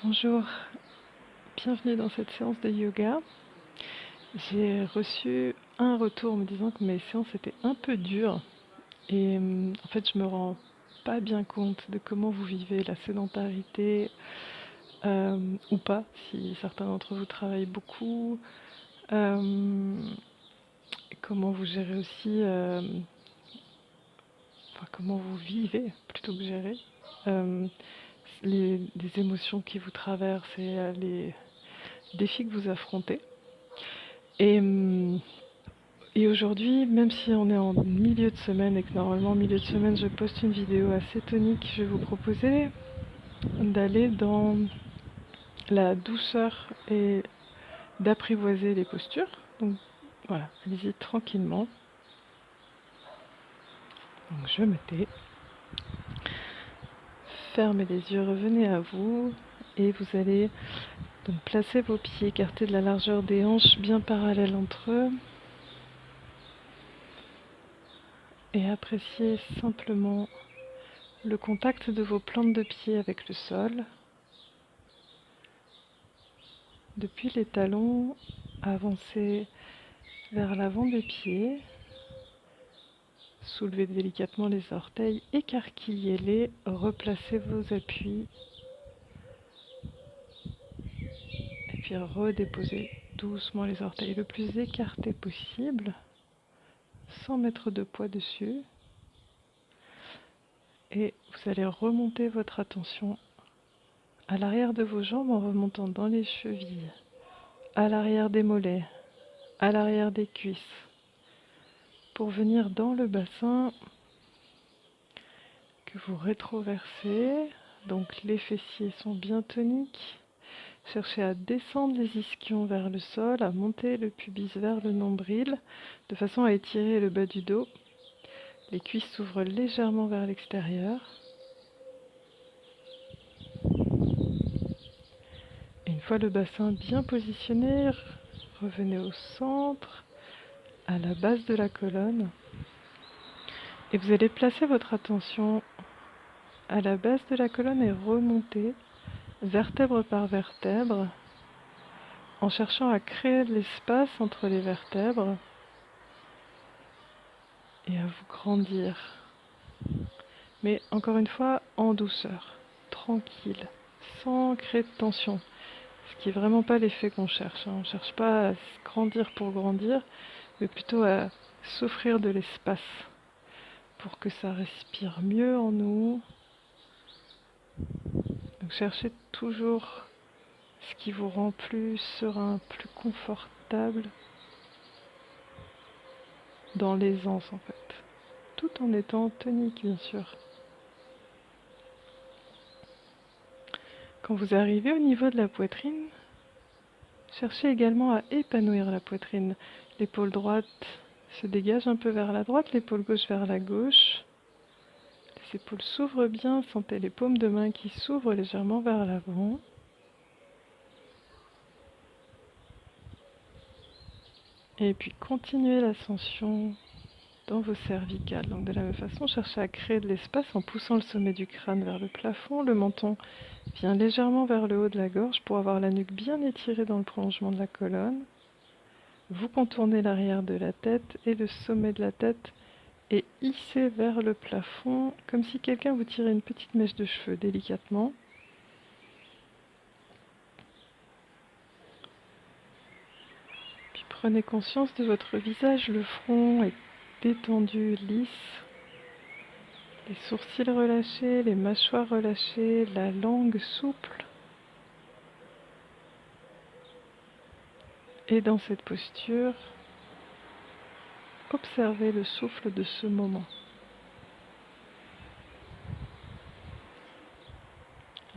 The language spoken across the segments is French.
Bonjour, bienvenue dans cette séance de yoga. J'ai reçu un retour me disant que mes séances étaient un peu dures et en fait je me rends pas bien compte de comment vous vivez la sédentarité ou pas, si certains d'entre vous travaillent beaucoup, comment vous gérez aussi, enfin comment vous vivez plutôt que gérer, euh, les émotions qui vous traversent et les défis que vous affrontez. Et, et aujourd'hui, même si on est en milieu de semaine et que normalement, en milieu de semaine, je poste une vidéo assez tonique, je vais vous proposer d'aller dans la douceur et d'apprivoiser les postures. Donc voilà, allez-y tranquillement. Donc je me tais. Fermez les yeux, revenez à vous et vous allez donc placer vos pieds écartés de la largeur des hanches, bien parallèles entre eux. Et appréciez simplement le contact de vos plantes de pied avec le sol. Depuis les talons, avancez vers l'avant des pieds. Soulevez délicatement les orteils, écarquillez-les, replacez vos appuis. Et puis redéposez doucement les orteils le plus écartés possible, sans mettre de poids dessus. Et vous allez remonter votre attention à l'arrière de vos jambes en remontant dans les chevilles, à l'arrière des mollets, à l'arrière des cuisses, pour venir dans le bassin que vous rétroversez. Donc les fessiers sont bien toniques. Cherchez à descendre les ischions vers le sol, à monter le pubis vers le nombril, de façon à étirer le bas du dos. Les cuisses s'ouvrent légèrement vers l'extérieur. Et une fois le bassin bien positionné, revenez au centre, à la base de la colonne. Et vous allez placer votre attention à la base de la colonne et remonter vertèbre par vertèbre, en cherchant à créer de l'espace entre les vertèbres et à vous grandir. Mais encore une fois, en douceur, tranquille, sans créer de tension. Ce qui n'est vraiment pas l'effet qu'on cherche. On ne cherche pas à grandir pour grandir, mais plutôt à s'offrir de l'espace pour que ça respire mieux en nous. Donc cherchez toujours ce qui vous rend plus serein, plus confortable, dans l'aisance en fait, tout en étant tonique bien sûr. Quand vous arrivez au niveau de la poitrine, cherchez également à épanouir la poitrine. L'épaule droite se dégage un peu vers la droite, l'épaule gauche vers la gauche. Les épaules s'ouvrent bien, sentez les paumes de main qui s'ouvrent légèrement vers l'avant. Et puis continuez l'ascension dans vos cervicales. Donc de la même façon, cherchez à créer de l'espace en poussant le sommet du crâne vers le plafond. Le menton vient légèrement vers le haut de la gorge pour avoir la nuque bien étirée dans le prolongement de la colonne. Vous contournez l'arrière de la tête et le sommet de la tête est hissé vers le plafond, comme si quelqu'un vous tirait une petite mèche de cheveux délicatement. Puis prenez conscience de votre visage, le front est détendu, lisse. Les sourcils relâchés, les mâchoires relâchées, la langue souple. Et dans cette posture, observez le souffle de ce moment.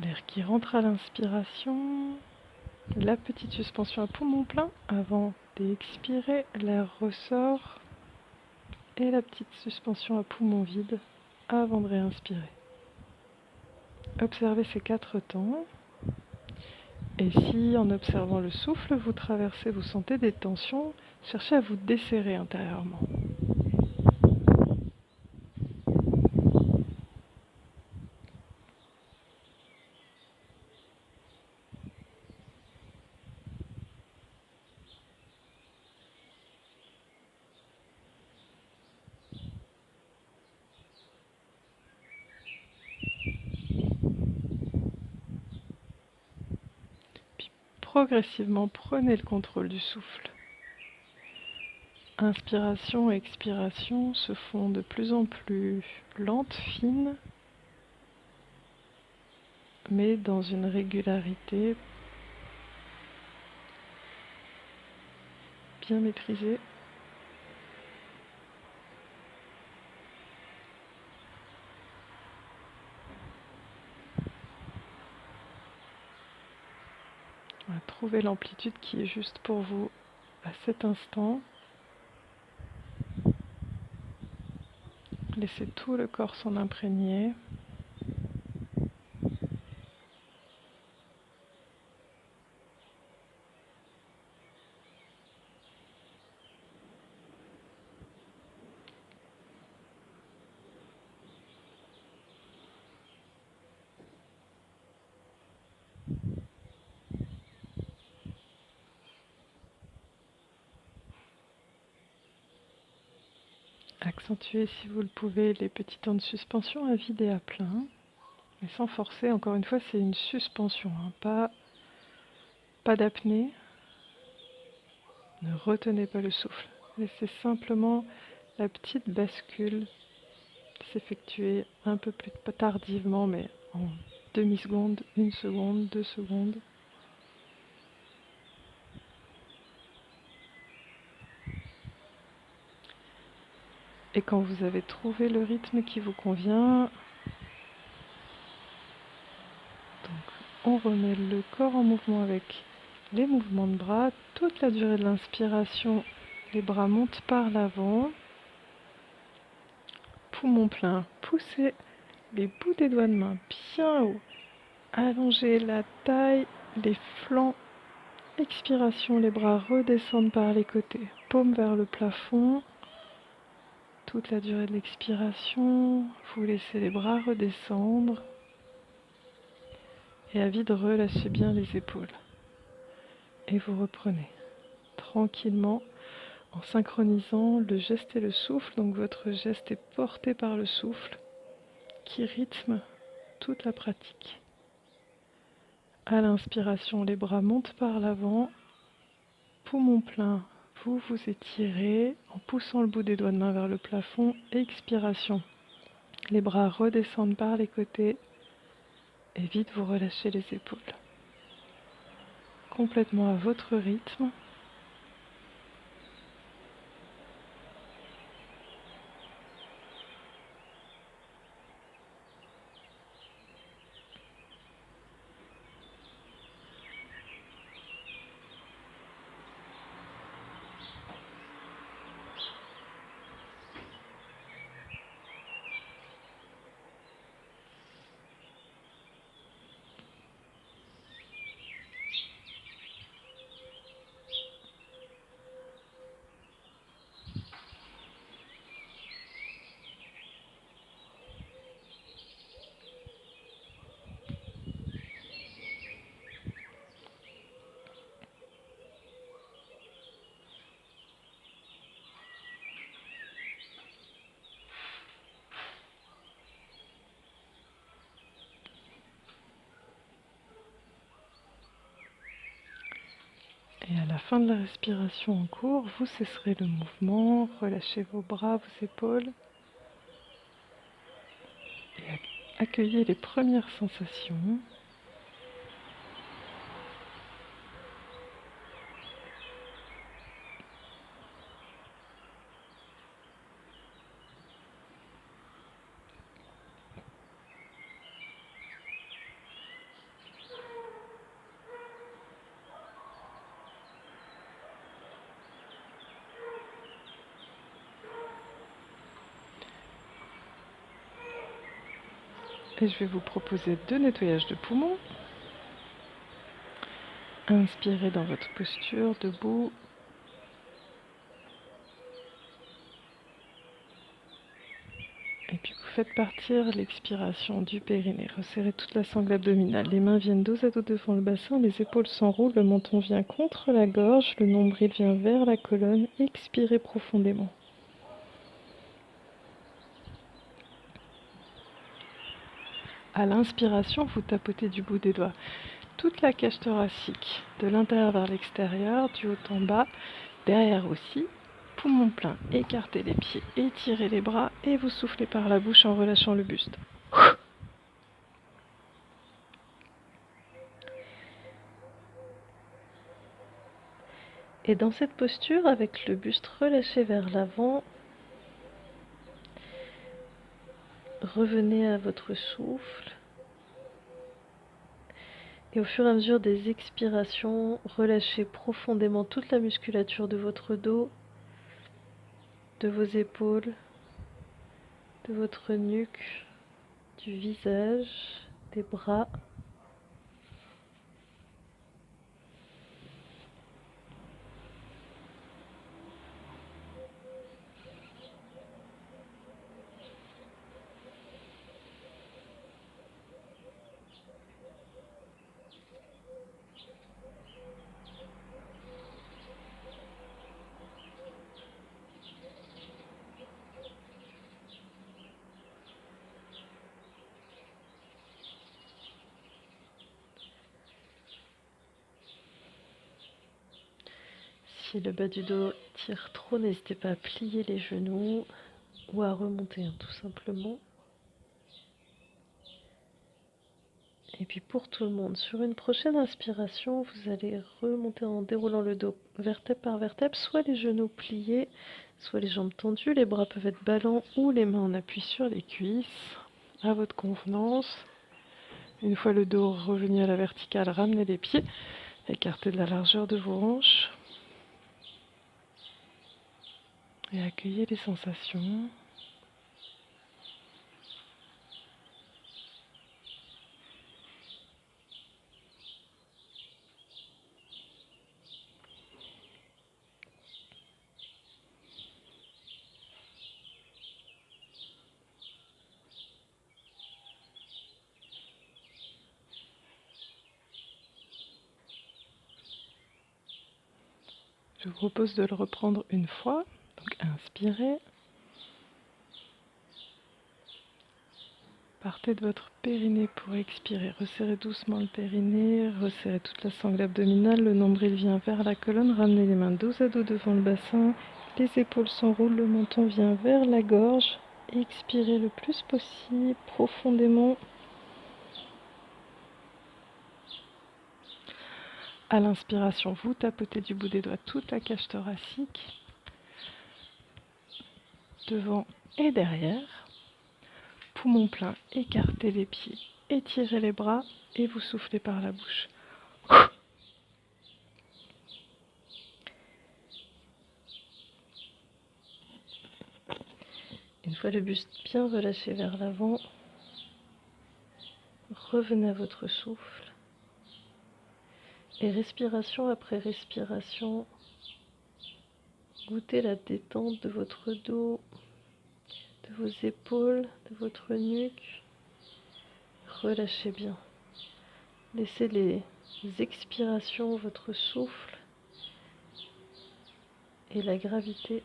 L'air qui rentre à l'inspiration, la petite suspension à poumon plein avant d'expirer, l'air ressort et la petite suspension à poumon vide avant de réinspirer. Observez ces 4 temps. Et si, en observant le souffle, vous traversez, vous sentez des tensions, cherchez à vous desserrer intérieurement. progressivement, prenez le contrôle du souffle. Inspiration et expiration se font de plus en plus lentes, fines, mais dans une régularité bien maîtrisée. Trouvez l'amplitude qui est juste pour vous à cet instant. Laissez tout le corps s'en imprégner. Accentuez si vous le pouvez les petits temps de suspension à vide et à plein, mais sans forcer. Encore une fois, c'est une suspension, hein, pas d'apnée. Ne retenez pas le souffle. Laissez simplement la petite bascule s'effectuer un peu plus tardivement, mais en demi-seconde, 1 seconde, 2 secondes. Et quand vous avez trouvé le rythme qui vous convient, donc on remet le corps en mouvement avec les mouvements de bras. Toute la durée de l'inspiration, les bras montent par l'avant. Poumon plein, poussez les bouts des doigts de main bien haut. Allongez la taille, les flancs. Expiration, les bras redescendent par les côtés. Paume vers le plafond. Toute la durée de l'expiration, vous laissez les bras redescendre. Et à vide, relâchez bien les épaules. Et vous reprenez tranquillement en synchronisant le geste et le souffle. Donc votre geste est porté par le souffle qui rythme toute la pratique. À l'inspiration, les bras montent par l'avant. Poumon plein, vous vous étirez en poussant le bout des doigts de main vers le plafond. Expiration, les bras redescendent par les côtés. Et vite, vous relâchez les épaules. Complètement à votre rythme. Et à la fin de la respiration en cours, vous cesserez le mouvement, relâchez vos bras, vos épaules et accueillez les premières sensations. Et je vais vous proposer 2 nettoyages de poumons. Inspirez dans votre posture, debout. Et puis vous faites partir l'expiration du périnée. Resserrez toute la sangle abdominale. Les mains viennent dos à dos devant le bassin, les épaules s'enroulent, le menton vient contre la gorge, le nombril vient vers la colonne. Expirez profondément. À l'inspiration, vous tapotez du bout des doigts toute la cage thoracique, de l'intérieur vers l'extérieur, du haut en bas, derrière aussi. Poumon plein, écartez les pieds, étirez les bras et vous soufflez par la bouche en relâchant le buste. Et dans cette posture, avec le buste relâché vers l'avant, revenez à votre souffle. Et au fur et à mesure des expirations, relâchez profondément toute la musculature de votre dos, de vos épaules, de votre nuque, du visage, des bras. Si le bas du dos tire trop, n'hésitez pas à plier les genoux ou à remonter tout simplement. Et puis pour tout le monde, sur une prochaine inspiration, vous allez remonter en déroulant le dos vertèbre par vertèbre, soit les genoux pliés, soit les jambes tendues. Les bras peuvent être ballants ou les mains en appui sur les cuisses, à votre convenance. Une fois le dos revenu à la verticale, ramenez les pieds, écartez de la largeur de vos hanches. Et accueillez les sensations. Je vous propose de le reprendre une fois. Donc inspirez. Partez de votre périnée pour expirer. Resserrez doucement le périnée, resserrez toute la sangle abdominale, le nombril vient vers la colonne, ramenez les mains dos à dos devant le bassin, les épaules s'enroulent, le menton vient vers la gorge. Expirez le plus possible, profondément. À l'inspiration, vous tapotez du bout des doigts toute la cage thoracique, devant et derrière. Poumon plein, écartez les pieds, étirez les bras et vous soufflez par la bouche. Une fois le buste bien relâché vers l'avant, revenez à votre souffle. Et respiration après respiration, goûtez la détente de votre dos, de vos épaules, de votre nuque. Relâchez bien. Laissez les expirations, votre souffle et la gravité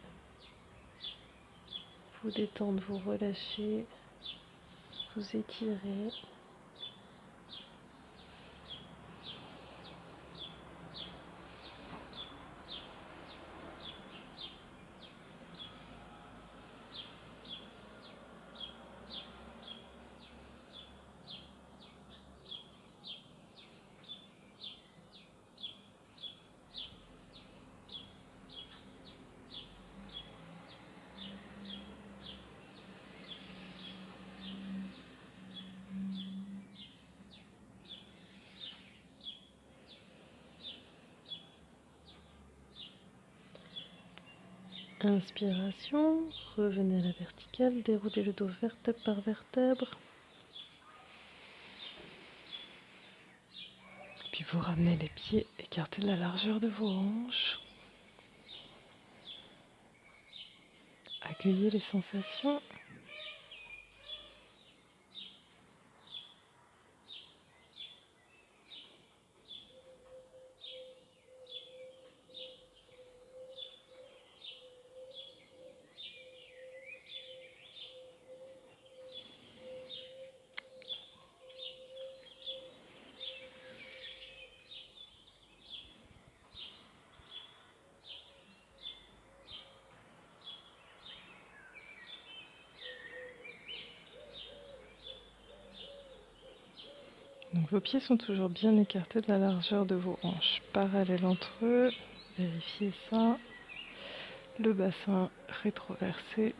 vous détendre, vous relâcher, vous étirer. Inspiration, revenez à la verticale, déroulez le dos vertèbre par vertèbre. Puis vous ramenez les pieds, écartez la largeur de vos hanches. Accueillez les sensations. Donc vos pieds sont toujours bien écartés de la largeur de vos hanches, parallèles entre eux. Vérifiez ça. Le bassin rétroversé.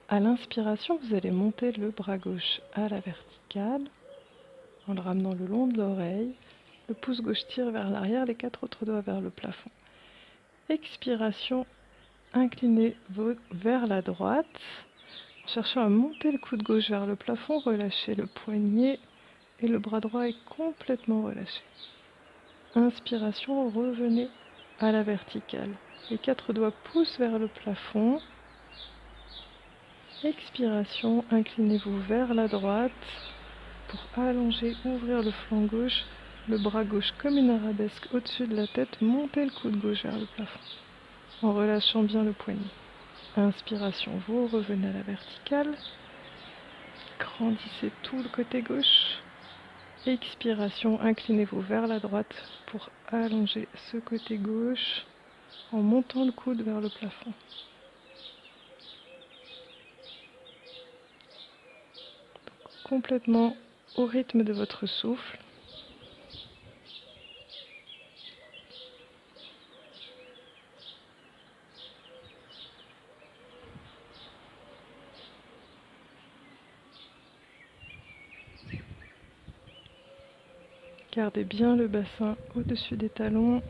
À l'inspiration, vous allez monter le bras gauche à la verticale en le ramenant le long de l'oreille. Le pouce gauche tire vers l'arrière, les 4 autres doigts vers le plafond. Expiration, inclinez-vous vers la droite. En cherchant à monter le coude gauche vers le plafond, relâchez le poignet et le bras droit est complètement relâché. Inspiration, revenez à la verticale. Les 4 doigts poussent vers le plafond. Expiration, inclinez-vous vers la droite pour allonger, ouvrir le flanc gauche, le bras gauche comme une arabesque au-dessus de la tête, montez le coude gauche vers le plafond en relâchant bien le poignet. Inspiration, vous revenez à la verticale, grandissez tout le côté gauche. Expiration, inclinez-vous vers la droite pour allonger ce côté gauche en montant le coude vers le plafond. Complètement au rythme de votre souffle. Gardez bien le bassin au-dessus des talons.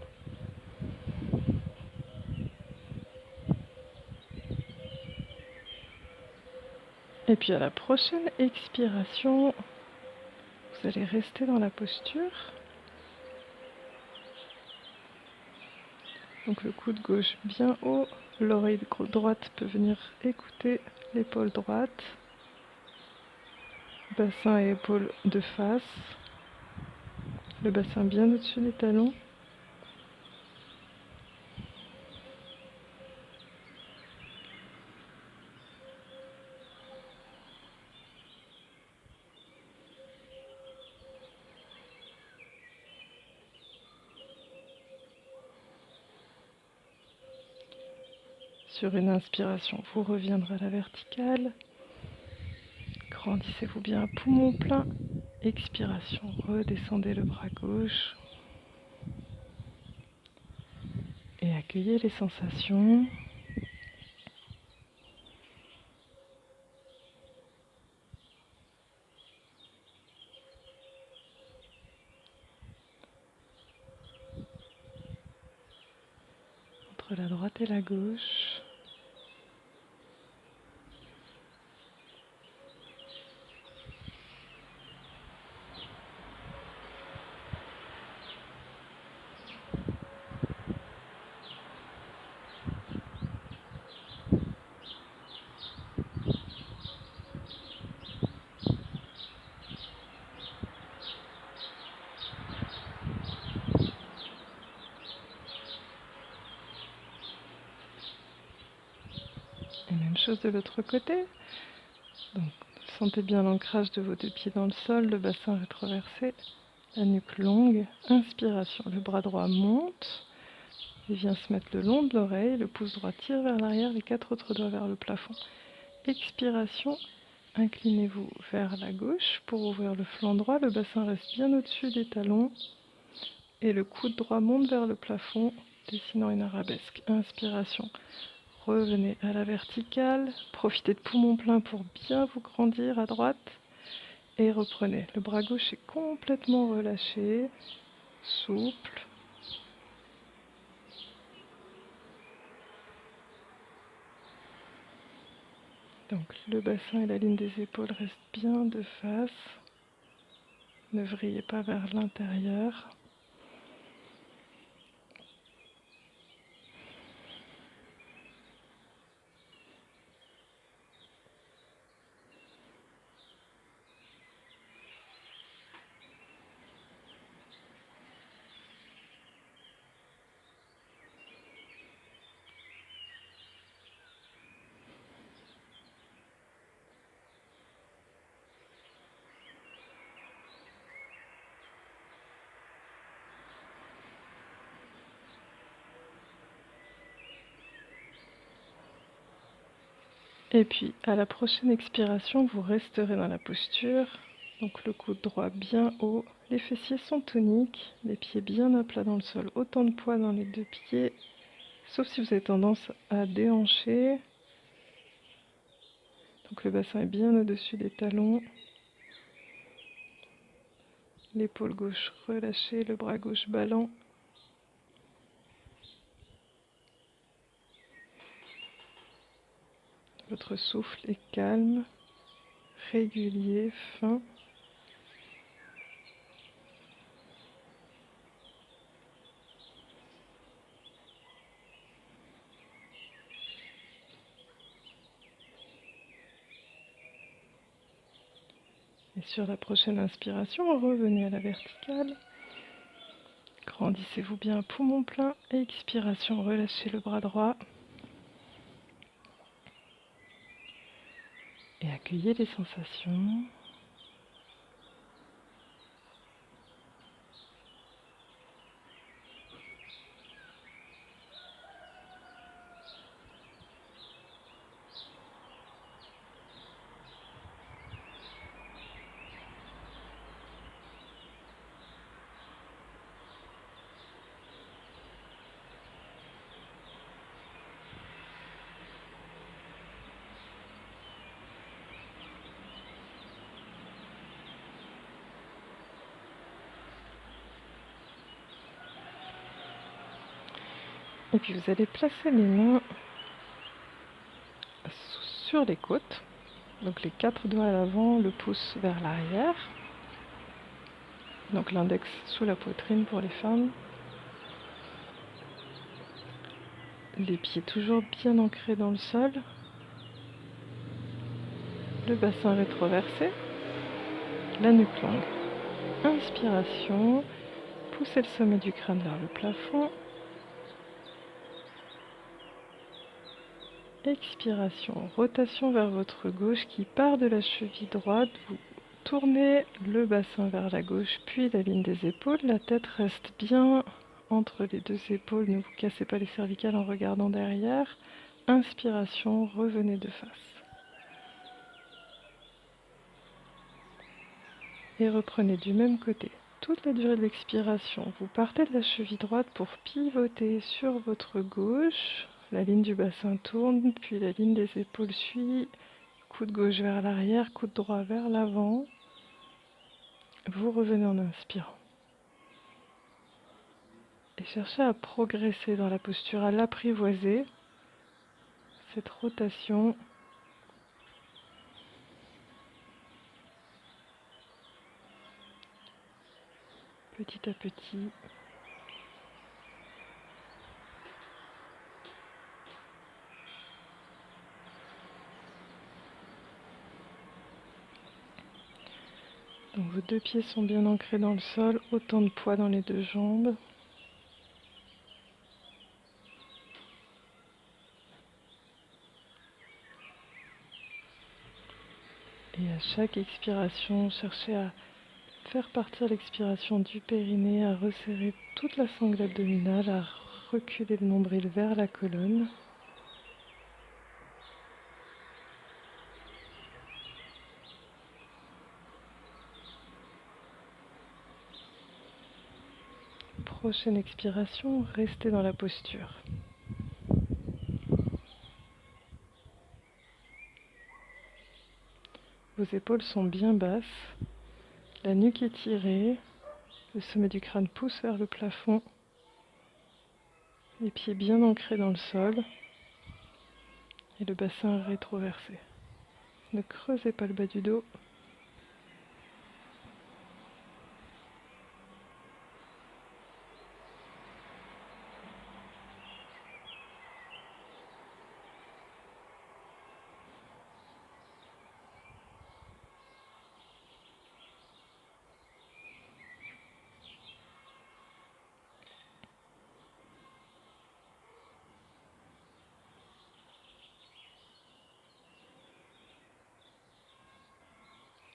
Et puis à la prochaine expiration, vous allez rester dans la posture. Donc le coude gauche bien haut, l'oreille droite peut venir écouter l'épaule droite. Bassin et épaules de face. Le bassin bien au-dessus des talons. Sur une inspiration, vous reviendrez à la verticale. Grandissez-vous bien à poumon plein. Expiration, redescendez le bras gauche. Et accueillez les sensations. Entre la droite et la gauche. Et même chose de l'autre côté. Donc, sentez bien l'ancrage de vos 2 pieds dans le sol, le bassin rétroversé, la nuque longue. Inspiration, le bras droit monte et vient se mettre le long de l'oreille, le pouce droit tire vers l'arrière, les 4 autres doigts vers le plafond. Expiration, inclinez-vous vers la gauche pour ouvrir le flanc droit, le bassin reste bien au-dessus des talons et le coude droit monte vers le plafond, dessinant une arabesque. Inspiration. Revenez à la verticale, profitez de poumon plein pour bien vous grandir à droite et reprenez. Le bras gauche est complètement relâché, souple. Donc le bassin et la ligne des épaules restent bien de face. Ne vrillez pas vers l'intérieur. Et puis, à la prochaine expiration, vous resterez dans la posture Donc le coude droit bien haut, les fessiers sont toniques, les pieds bien à plat dans le sol, autant de poids dans les deux pieds, sauf si vous avez tendance à déhancher. Donc le bassin est bien au-dessus des talons. L'épaule gauche relâchée, le bras gauche ballant. Votre souffle est calme, régulier, fin. Et sur la prochaine inspiration, revenez à la verticale. Grandissez-vous bien à poumon plein. Expiration, relâchez le bras droit. Et accueillez les sensations. Et puis vous allez placer les mains sur les côtes. Donc les 4 doigts à l'avant, le pouce vers l'arrière. Donc l'index sous la poitrine pour les femmes. Les pieds toujours bien ancrés dans le sol. Le bassin rétroversé. La nuque longue. Inspiration. Poussez le sommet du crâne vers le plafond. Expiration. Rotation vers votre gauche qui part de la cheville droite. Vous tournez le bassin vers la gauche, puis la ligne des épaules. La tête reste bien entre les deux épaules. Ne vous cassez pas les cervicales en regardant derrière. Inspiration, revenez de face. Et reprenez du même côté. Toute la durée de l'expiration, vous partez de la cheville droite pour pivoter sur votre gauche. La ligne du bassin tourne, puis la ligne des épaules suit. Coude gauche vers l'arrière, coude droit vers l'avant. Vous revenez en inspirant. Et cherchez à progresser dans la posture, à l'apprivoiser, cette rotation. Petit à petit. Donc vos deux pieds sont bien ancrés dans le sol, autant de poids dans les deux jambes. Et à chaque expiration, cherchez à faire partir l'expiration du périnée, à resserrer toute la sangle abdominale, à reculer le nombril vers la colonne. Prochaine expiration, restez dans la posture. Vos épaules sont bien basses, la nuque est tirée, le sommet du crâne pousse vers le plafond, les pieds bien ancrés dans le sol et le bassin rétroversé. Ne creusez pas le bas du dos.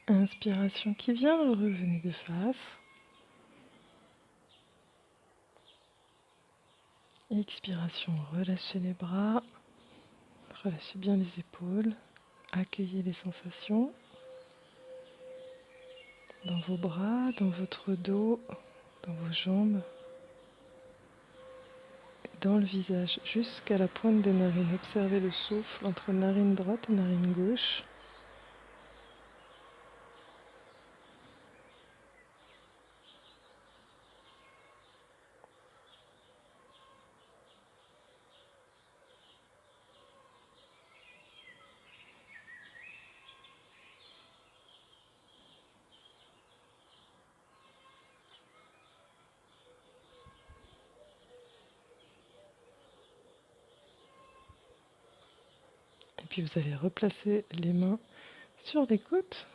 Inspiration qui vient, revenez de face. Expiration, relâchez les bras, relâchez bien les épaules, accueillez les sensations. dans vos bras, dans votre dos, dans vos jambes, dans le visage, jusqu'à la pointe des narines. Observez le souffle entre narine droite et narine gauche. Et puis vous allez replacer les mains sur les côtes,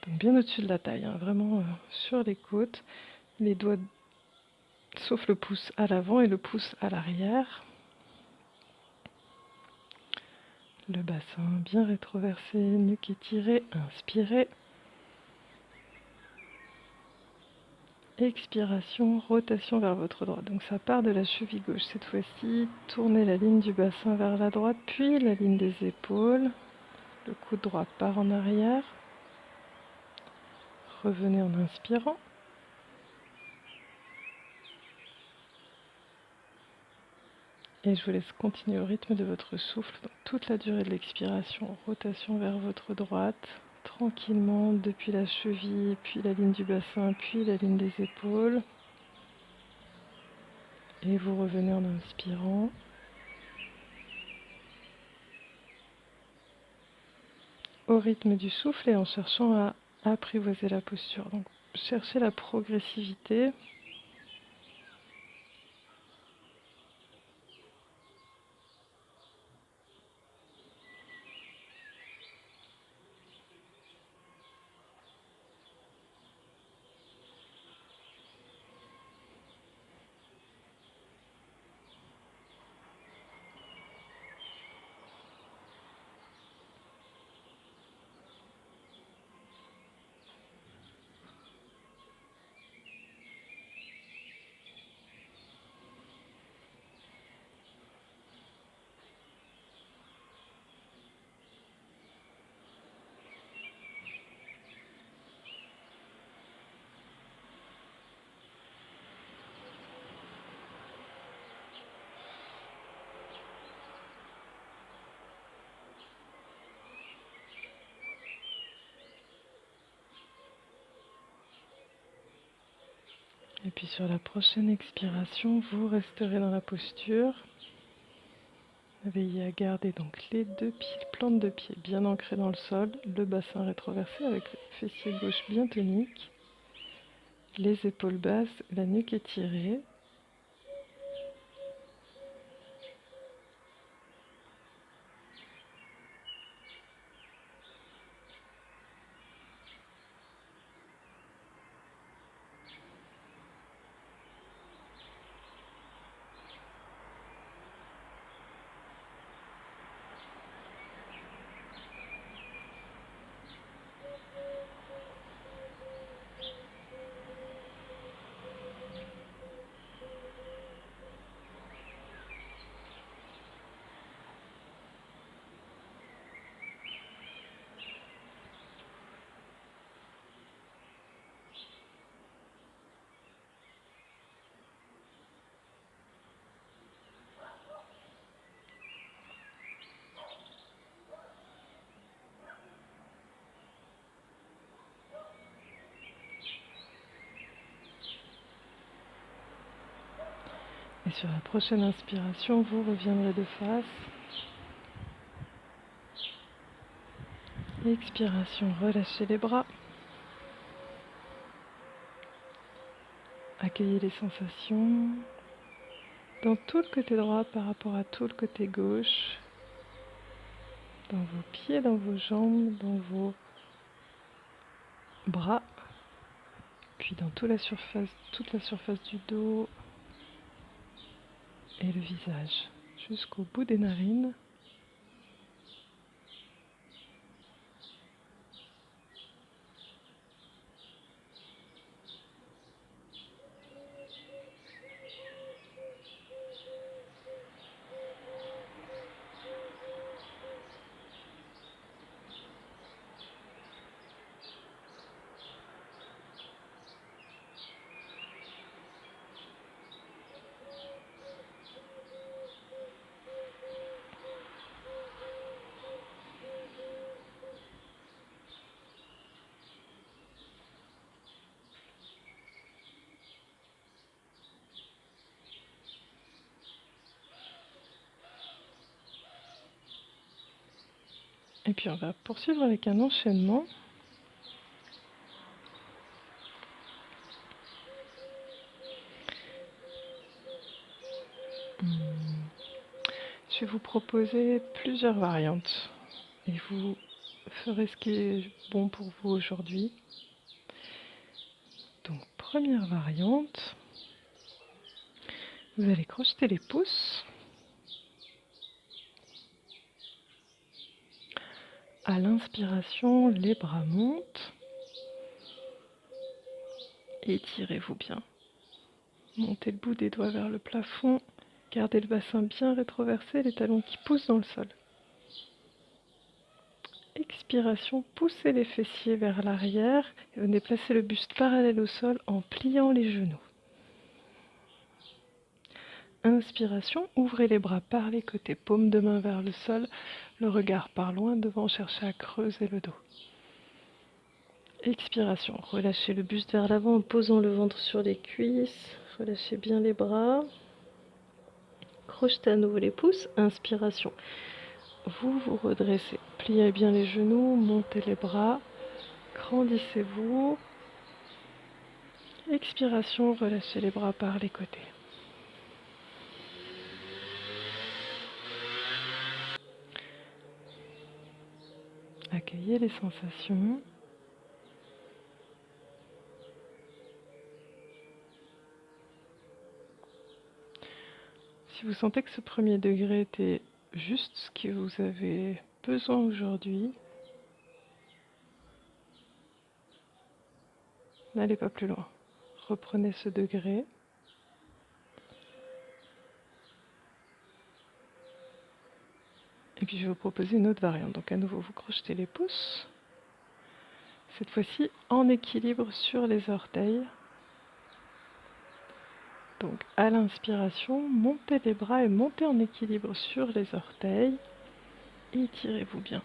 donc bien au-dessus de la taille, hein, vraiment sur les côtes, les doigts sauf le pouce à l'avant et le pouce à l'arrière. Le bassin bien rétroversé, nuque étirée, inspirez. Expiration, rotation vers votre droite. Donc ça part de la cheville gauche cette fois-ci. Tournez la ligne du bassin vers la droite, puis la ligne des épaules. Le coude droit part en arrière. Revenez en inspirant. Et je vous laisse continuer au rythme de votre souffle dans toute la durée de l'expiration. Rotation vers votre droite, tranquillement depuis la cheville, puis la ligne du bassin, puis la ligne des épaules. Et vous revenez en inspirant. Au rythme du souffle et en cherchant à apprivoiser la posture. Donc cherchez la progressivité. Et puis sur la prochaine expiration, vous resterez dans la posture. Veillez à garder donc les deux pieds, plantes de pied bien ancrées dans le sol, le bassin rétroversé avec le fessier gauche bien tonique, les épaules basses, la nuque étirée. Et sur la prochaine inspiration, vous reviendrez de face. Expiration, relâchez les bras. Accueillez les sensations dans tout le côté droit par rapport à tout le côté gauche, dans vos pieds, dans vos jambes, dans vos bras, puis dans toute la surface du dos et le visage, jusqu'au bout des narines. Et puis on va poursuivre avec un enchaînement. Je vais vous proposer plusieurs variantes et vous ferez ce qui est bon pour vous aujourd'hui. Donc première variante, vous allez crocheter les pouces. À l'inspiration, les bras montent. Étirez-vous bien. Montez le bout des doigts vers le plafond. Gardez le bassin bien rétroversé, les talons qui poussent dans le sol. Expiration, poussez les fessiers vers l'arrière et venez placer le buste parallèle au sol en pliant les genoux. Inspiration, ouvrez les bras par les côtés, paume de main vers le sol, le regard par loin devant, cherchez à creuser le dos. Expiration, relâchez le buste vers l'avant en posant le ventre sur les cuisses, relâchez bien les bras. Crochetez à nouveau les pouces, inspiration. Vous vous redressez, pliez bien les genoux, montez les bras, grandissez-vous. Expiration, relâchez les bras par les côtés. Accueillez les sensations. Si vous sentez que ce premier degré était juste ce que vous avez besoin aujourd'hui, n'allez pas plus loin. Reprenez ce degré. Et puis je vais vous proposer une autre variante. Donc à nouveau, vous crochetez les pouces. Cette fois-ci en équilibre sur les orteils. Donc à l'inspiration, montez les bras et montez en équilibre sur les orteils. Étirez-vous bien.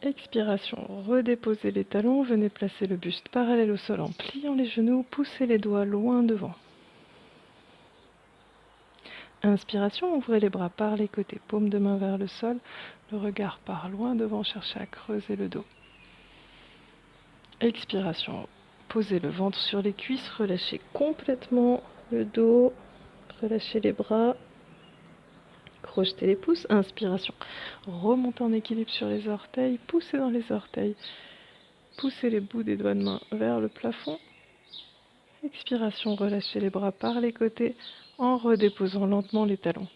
Expiration, redéposez les talons, venez placer le buste parallèle au sol en pliant les genoux, poussez les doigts loin devant. Inspiration, ouvrez les bras par les côtés, paume de main vers le sol, le regard par loin devant, cherchez à creuser le dos. Expiration, posez le ventre sur les cuisses, relâchez complètement le dos, relâchez les bras, crochetez les pouces. Inspiration, remontez en équilibre sur les orteils, poussez dans les orteils, poussez les bouts des doigts de main vers le plafond. Expiration, relâchez les bras par les côtés en redéposant lentement les talons.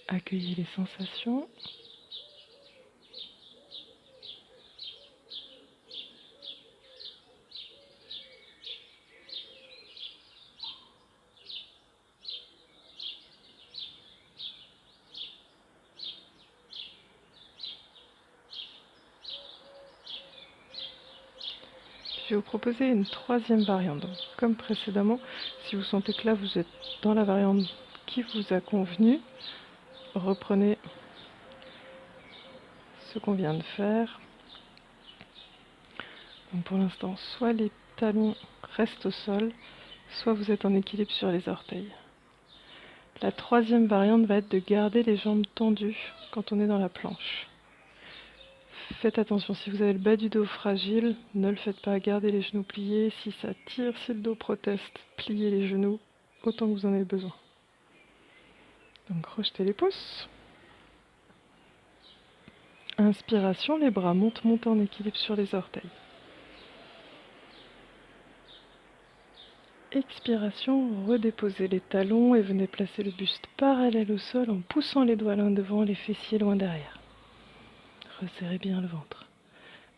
Accueillez les sensations. Je vais vous proposer une troisième variante. Donc, comme précédemment, si vous sentez que là vous êtes dans la variante qui vous a convenu, reprenez ce qu'on vient de faire. Donc pour l'instant, soit les talons restent au sol, soit vous êtes en équilibre sur les orteils. La troisième variante va être de garder les jambes tendues quand on est dans la planche. Faites attention, si vous avez le bas du dos fragile, ne le faites pas, gardez les genoux pliés. Si ça tire, si le dos proteste, pliez les genoux autant que vous en avez besoin. Donc crochetez les pouces. Inspiration, les bras montent, montez en équilibre sur les orteils. Expiration, redéposez les talons et venez placer le buste parallèle au sol en poussant les doigts l'un devant, les fessiers loin derrière. Resserrez bien le ventre.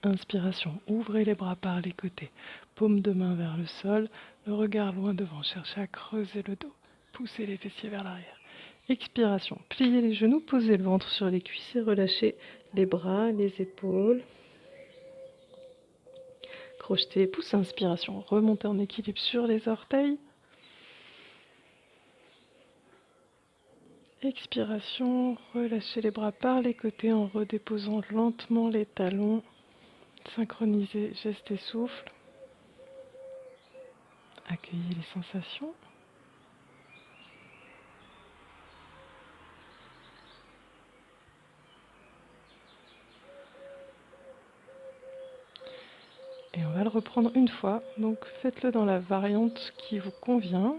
Inspiration, ouvrez les bras par les côtés, paume de main vers le sol, le regard loin devant, cherchez à creuser le dos, poussez les fessiers vers l'arrière. Expiration, pliez les genoux, posez le ventre sur les cuisses et relâchez les bras, les épaules. Crochetez les pouces, inspiration, remontez en équilibre sur les orteils. Expiration, relâchez les bras par les côtés en redéposant lentement les talons. Synchronisez geste et souffle. Accueillez les sensations. Et on va le reprendre une fois, donc faites-le dans la variante qui vous convient.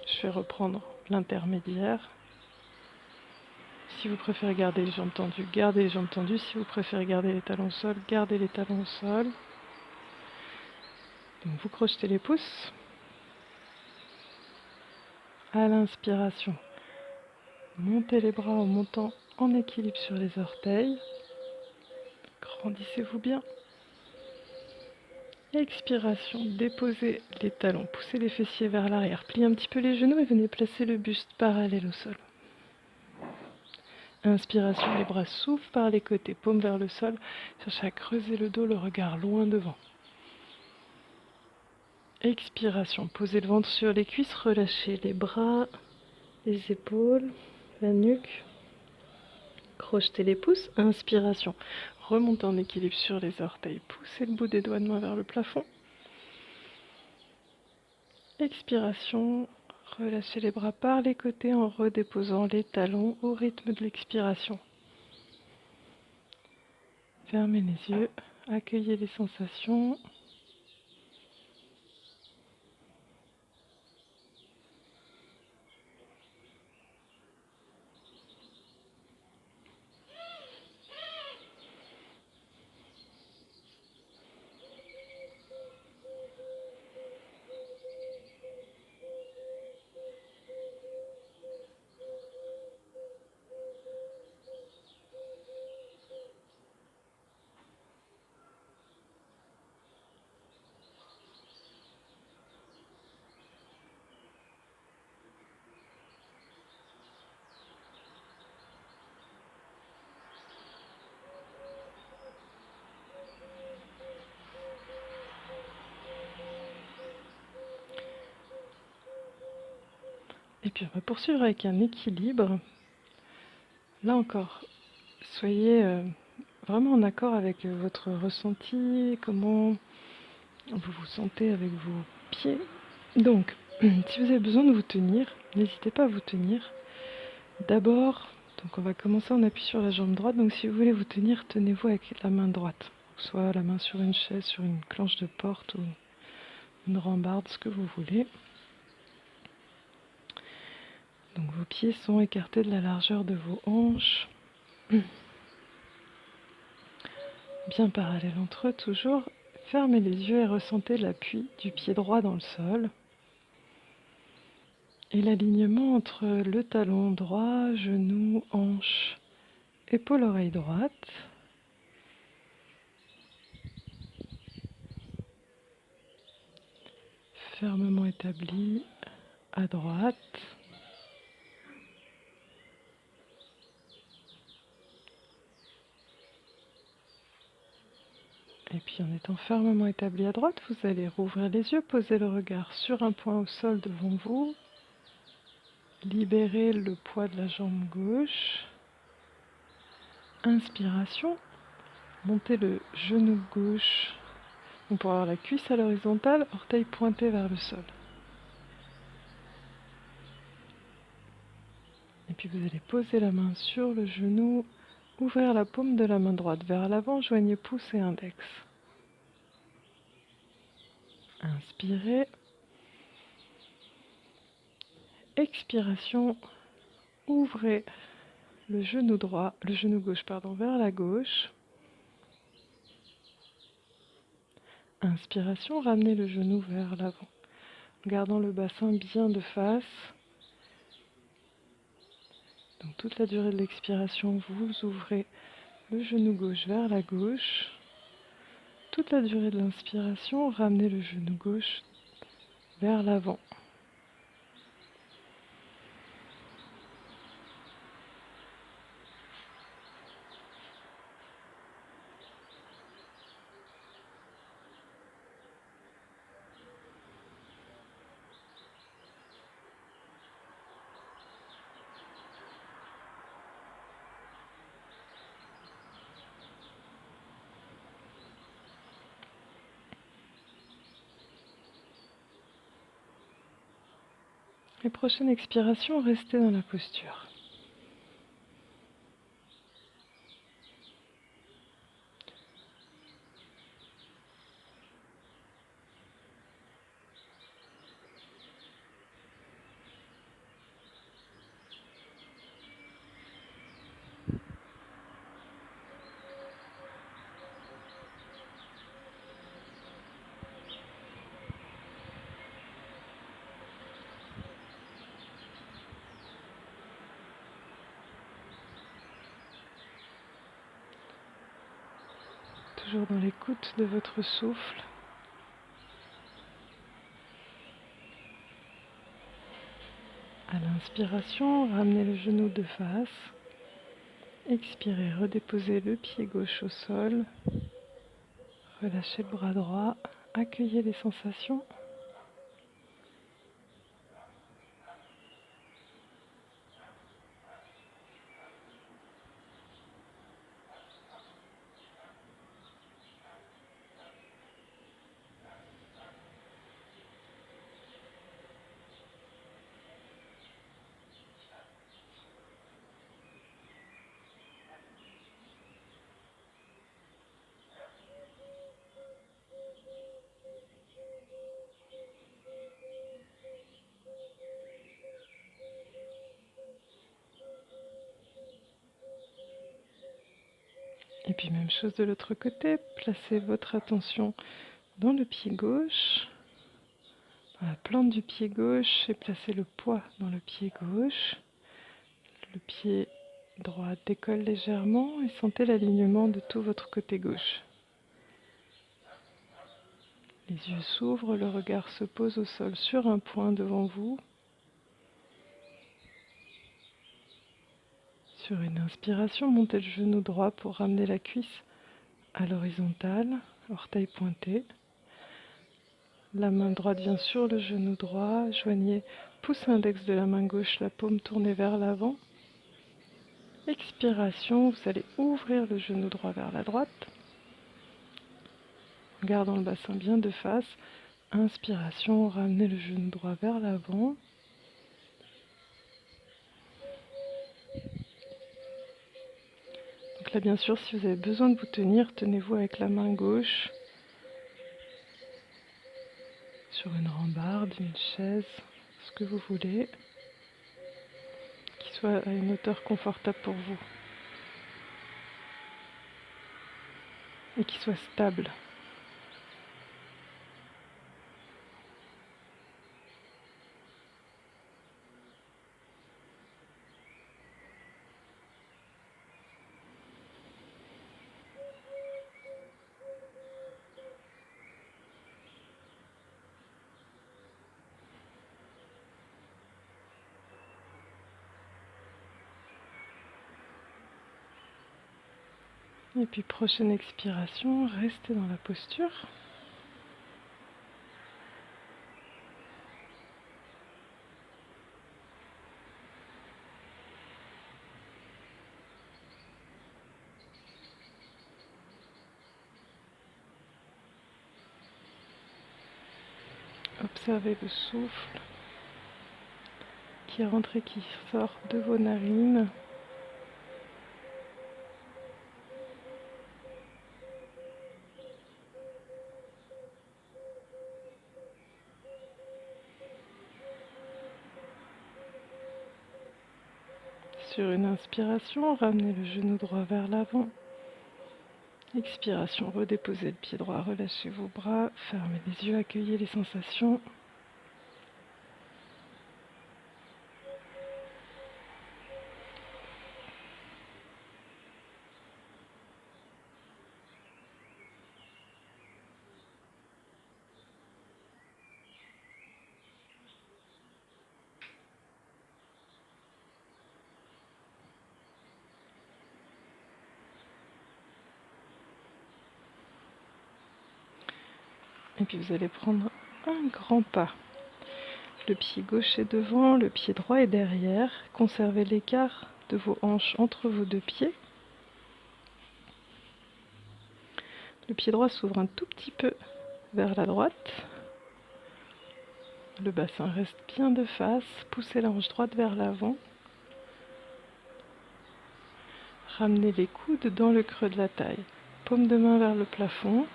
Je vais reprendre l'intermédiaire. Si vous préférez garder les jambes tendues, gardez les jambes tendues. Si vous préférez garder les talons au sol, gardez les talons au sol. Donc vous crochetez les pouces. À l'inspiration, montez les bras en montant en équilibre sur les orteils. Grandissez-vous bien. Expiration, déposez les talons, poussez les fessiers vers l'arrière, pliez un petit peu les genoux et venez placer le buste parallèle au sol. Inspiration, les bras s'ouvrent par les côtés, paume vers le sol, cherchez à creuser le dos, le regard loin devant. Expiration, posez le ventre sur les cuisses, relâchez les bras, les épaules, la nuque. Crochetez les pouces. Inspiration, remontez en équilibre sur les orteils, poussez le bout des doigts de main vers le plafond. Expiration, relâchez les bras par les côtés en redéposant les talons au rythme de l'expiration. Fermez les yeux, accueillez les sensations. Et puis on va poursuivre avec un équilibre. Là encore, soyez vraiment en accord avec votre ressenti, comment vous vous sentez avec vos pieds. Donc, si vous avez besoin de vous tenir, n'hésitez pas à vous tenir. D'abord, donc on va commencer, on appuie sur la jambe droite. Donc si vous voulez vous tenir, tenez-vous avec la main droite. Soit la main sur une chaise, sur une planche de porte ou une rambarde, ce que vous voulez. Donc vos pieds sont écartés de la largeur de vos hanches. Bien parallèles entre eux toujours. Fermez les yeux et ressentez l'appui du pied droit dans le sol. Et l'alignement entre le talon droit, genou, hanche, épaule, oreille droite. Fermement établi à droite. Et puis en étant fermement établi à droite, vous allez rouvrir les yeux, poser le regard sur un point au sol devant vous. Libérez le poids de la jambe gauche. Inspiration. Montez le genou gauche. On pourra avoir la cuisse à l'horizontale, orteil pointé vers le sol. Et puis vous allez poser la main sur le genou, ouvrir la paume de la main droite vers l'avant, joignez pouce et index. Inspirez. Expiration. Ouvrez le genou droit, le genou gauche vers la gauche. Inspiration, ramenez le genou vers l'avant, gardant le bassin bien de face. Donc toute la durée de l'expiration, vous ouvrez le genou gauche vers la gauche. Toute la durée de l'inspiration, ramenez le genou gauche vers l'avant. Et prochaine expiration, restez dans la posture. Toujours dans l'écoute de votre souffle. À l'inspiration, ramenez le genou de face. Expirez, redéposez le pied gauche au sol. Relâchez le bras droit. Accueillez les sensations. Et puis même chose de l'autre côté, placez votre attention dans le pied gauche, dans la plante du pied gauche et placez le poids dans le pied gauche. Le pied droit décolle légèrement et sentez l'alignement de tout votre côté gauche. Les yeux s'ouvrent, le regard se pose au sol sur un point devant vous. Sur une inspiration, montez le genou droit pour ramener la cuisse à l'horizontale, orteil pointé. La main droite vient sur le genou droit, joignez pouce index de la main gauche, la paume tournée vers l'avant. Expiration, vous allez ouvrir le genou droit vers la droite, en gardant le bassin bien de face. Inspiration, ramenez le genou droit vers l'avant. Donc là, bien sûr, si vous avez besoin de vous tenir, tenez-vous avec la main gauche sur une rambarde, une chaise, ce que vous voulez, qui soit à une hauteur confortable pour vous et qui soit stable. Et puis prochaine expiration, restez dans la posture. Observez le souffle qui rentre et qui sort de vos narines. Sur une inspiration, ramenez le genou droit vers l'avant. Expiration, redéposez le pied droit, relâchez vos bras, fermez les yeux, accueillez les sensations. Et puis vous allez prendre un grand pas. Le pied gauche est devant, le pied droit est derrière. Conservez l'écart de vos hanches entre vos deux pieds. Le pied droit s'ouvre un tout petit peu vers la droite. Le bassin reste bien de face. Poussez la hanche droite vers l'avant. Ramenez les coudes dans le creux de la taille. Paume de main vers le plafond.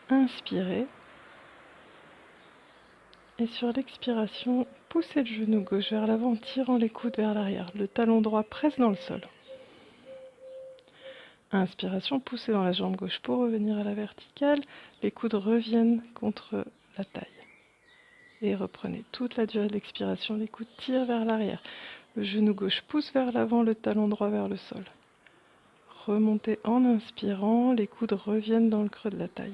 Inspirez. Et sur l'expiration, poussez le genou gauche vers l'avant en tirant les coudes vers l'arrière. Le talon droit presse dans le sol. Inspiration, poussez dans la jambe gauche pour revenir à la verticale. Les coudes reviennent contre la taille. Et reprenez toute la durée de l'expiration. Les coudes tirent vers l'arrière. Le genou gauche pousse vers l'avant, le talon droit vers le sol. Remontez en inspirant, les coudes reviennent dans le creux de la taille.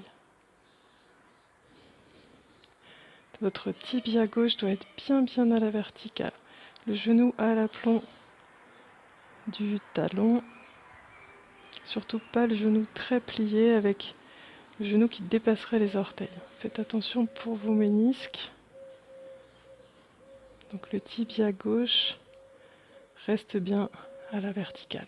Votre tibia gauche doit être bien à la verticale. Le genou à l'aplomb du talon. Surtout pas le genou très plié avec le genou qui dépasserait les orteils. Faites attention pour vos ménisques. Donc le tibia gauche reste bien à la verticale.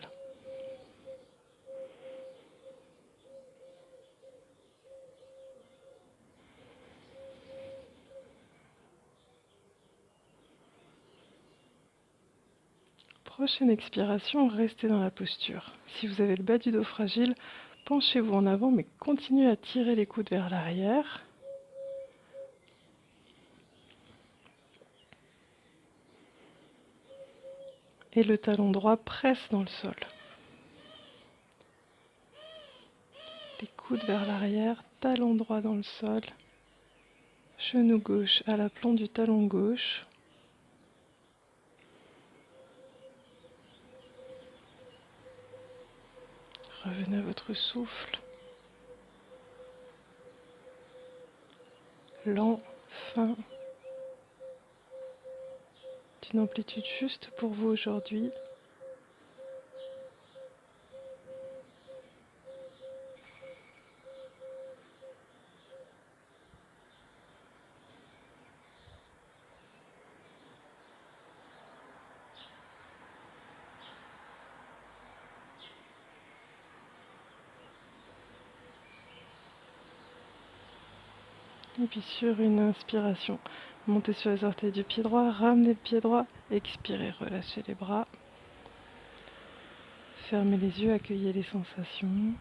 Prochaine expiration, restez dans la posture. Si vous avez le bas du dos fragile, penchez-vous en avant, mais continuez à tirer les coudes vers l'arrière. Et le talon droit presse dans le sol. Les coudes vers l'arrière, talon droit dans le sol. Genou gauche à l'aplomb du talon gauche. Revenez à votre souffle. Lent, fin. D'une amplitude juste pour vous aujourd'hui. Et puis sur une inspiration, montez sur les orteils du pied droit, ramenez le pied droit, expirez, relâchez les bras. Fermez les yeux, accueillez les sensations.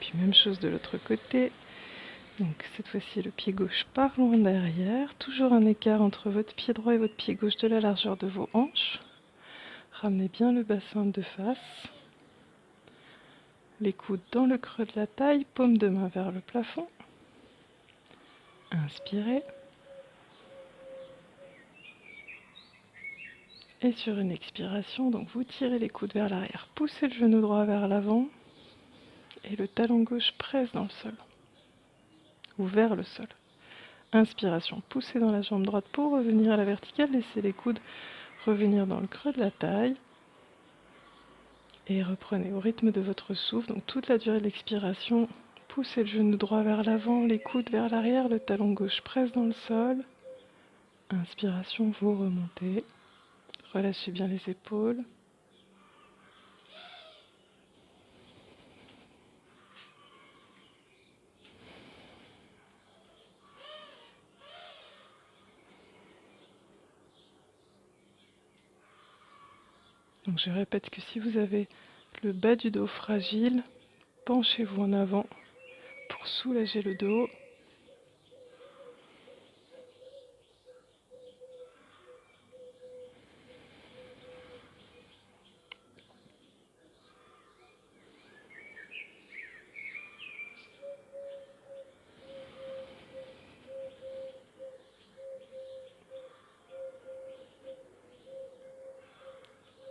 Puis même chose de l'autre côté. Donc cette fois-ci le pied gauche part loin derrière. Toujours un écart entre votre pied droit et votre pied gauche de la largeur de vos hanches. Ramenez bien le bassin de face. Les coudes dans le creux de la taille, paume de main vers le plafond. Inspirez. Et sur une expiration, donc vous tirez les coudes vers l'arrière, poussez le genou droit vers l'avant et le talon gauche presse dans le sol ou vers le sol. Inspiration, poussez dans la jambe droite pour revenir à la verticale, laissez les coudes revenir dans le creux de la taille et reprenez au rythme de votre souffle, donc toute la durée de l'expiration, poussez le genou droit vers l'avant, les coudes vers l'arrière, le talon gauche presse dans le sol. Inspiration, vous remontez, relâchez bien les épaules. Donc je répète que si vous avez le bas du dos fragile, penchez-vous en avant pour soulager le dos.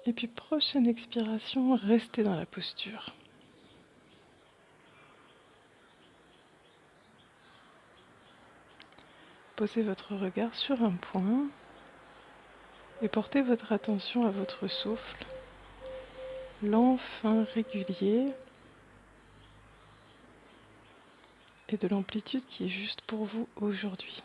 Et puis prochaine expiration, restez dans la posture. Posez votre regard sur un point et portez votre attention à votre souffle, lent, fin, régulier, et de l'amplitude qui est juste pour vous aujourd'hui.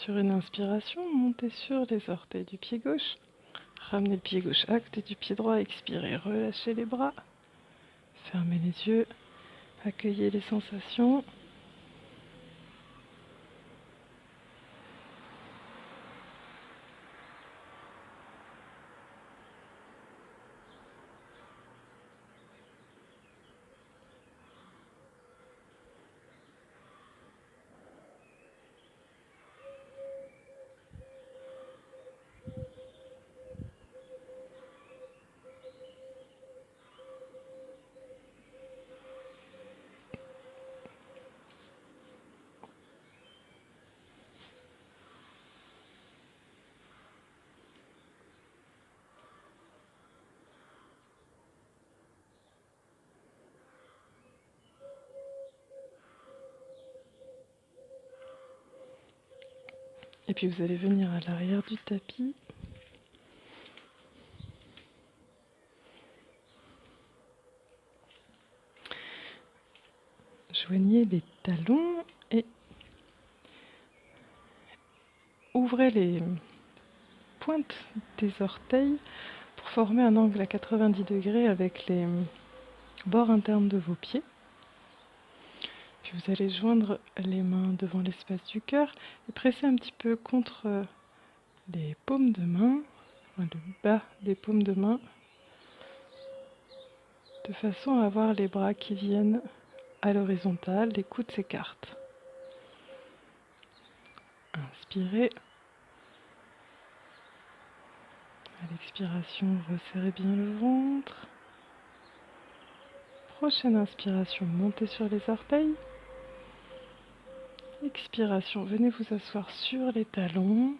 Sur une inspiration, montez sur les orteils du pied gauche. Ramenez le pied gauche à côté du pied droit. Expirez, relâchez les bras. Fermez les yeux. Accueillez les sensations. Et puis vous allez venir à l'arrière du tapis. Joignez les talons et ouvrez les pointes des orteils pour former un angle à 90 degrés avec les bords internes de vos pieds. Puis vous allez joindre les mains devant l'espace du cœur et presser un petit peu contre les paumes de main, le bas des paumes de main, de façon à avoir les bras qui viennent à l'horizontale, les coudes s'écartent. Inspirez. À l'expiration, resserrez bien le ventre. Prochaine inspiration, montez sur les orteils. Expiration, venez vous asseoir sur les talons.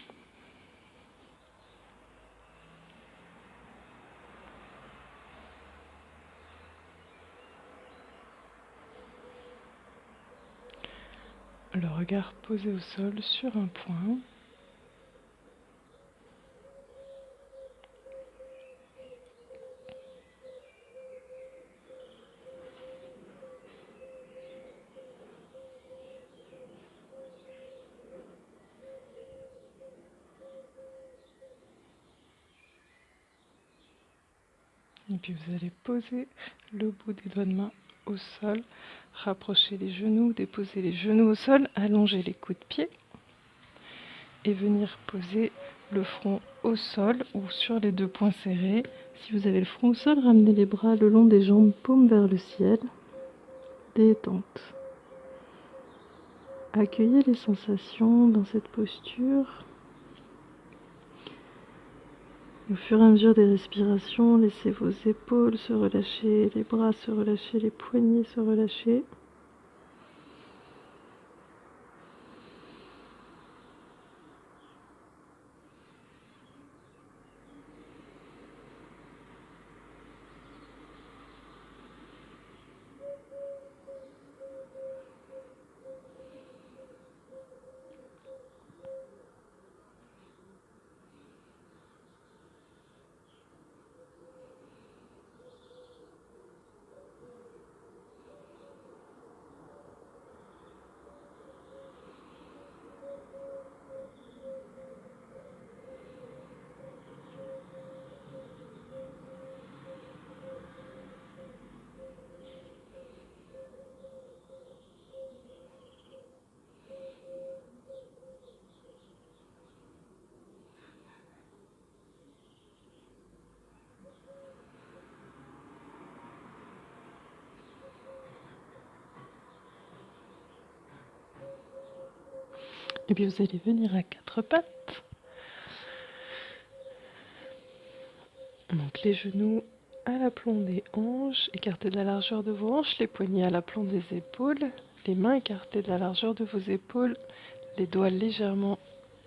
Le regard posé au sol sur un point. Et puis vous allez poser le bout des doigts de main au sol, rapprocher les genoux, déposer les genoux au sol, allonger les coudes de pied et venir poser le front au sol ou sur les deux poings serrés. Si vous avez le front au sol, ramenez les bras le long des jambes, paume vers le ciel. Détente. Accueillez les sensations dans cette posture. Au fur et à mesure des respirations, laissez vos épaules se relâcher, les bras se relâcher, les poignets se relâcher. Et puis vous allez venir à quatre pattes. Donc les genoux à l'aplomb des hanches, écartez de la largeur de vos hanches, les poignets à l'aplomb des épaules, les mains écartées de la largeur de vos épaules, les doigts légèrement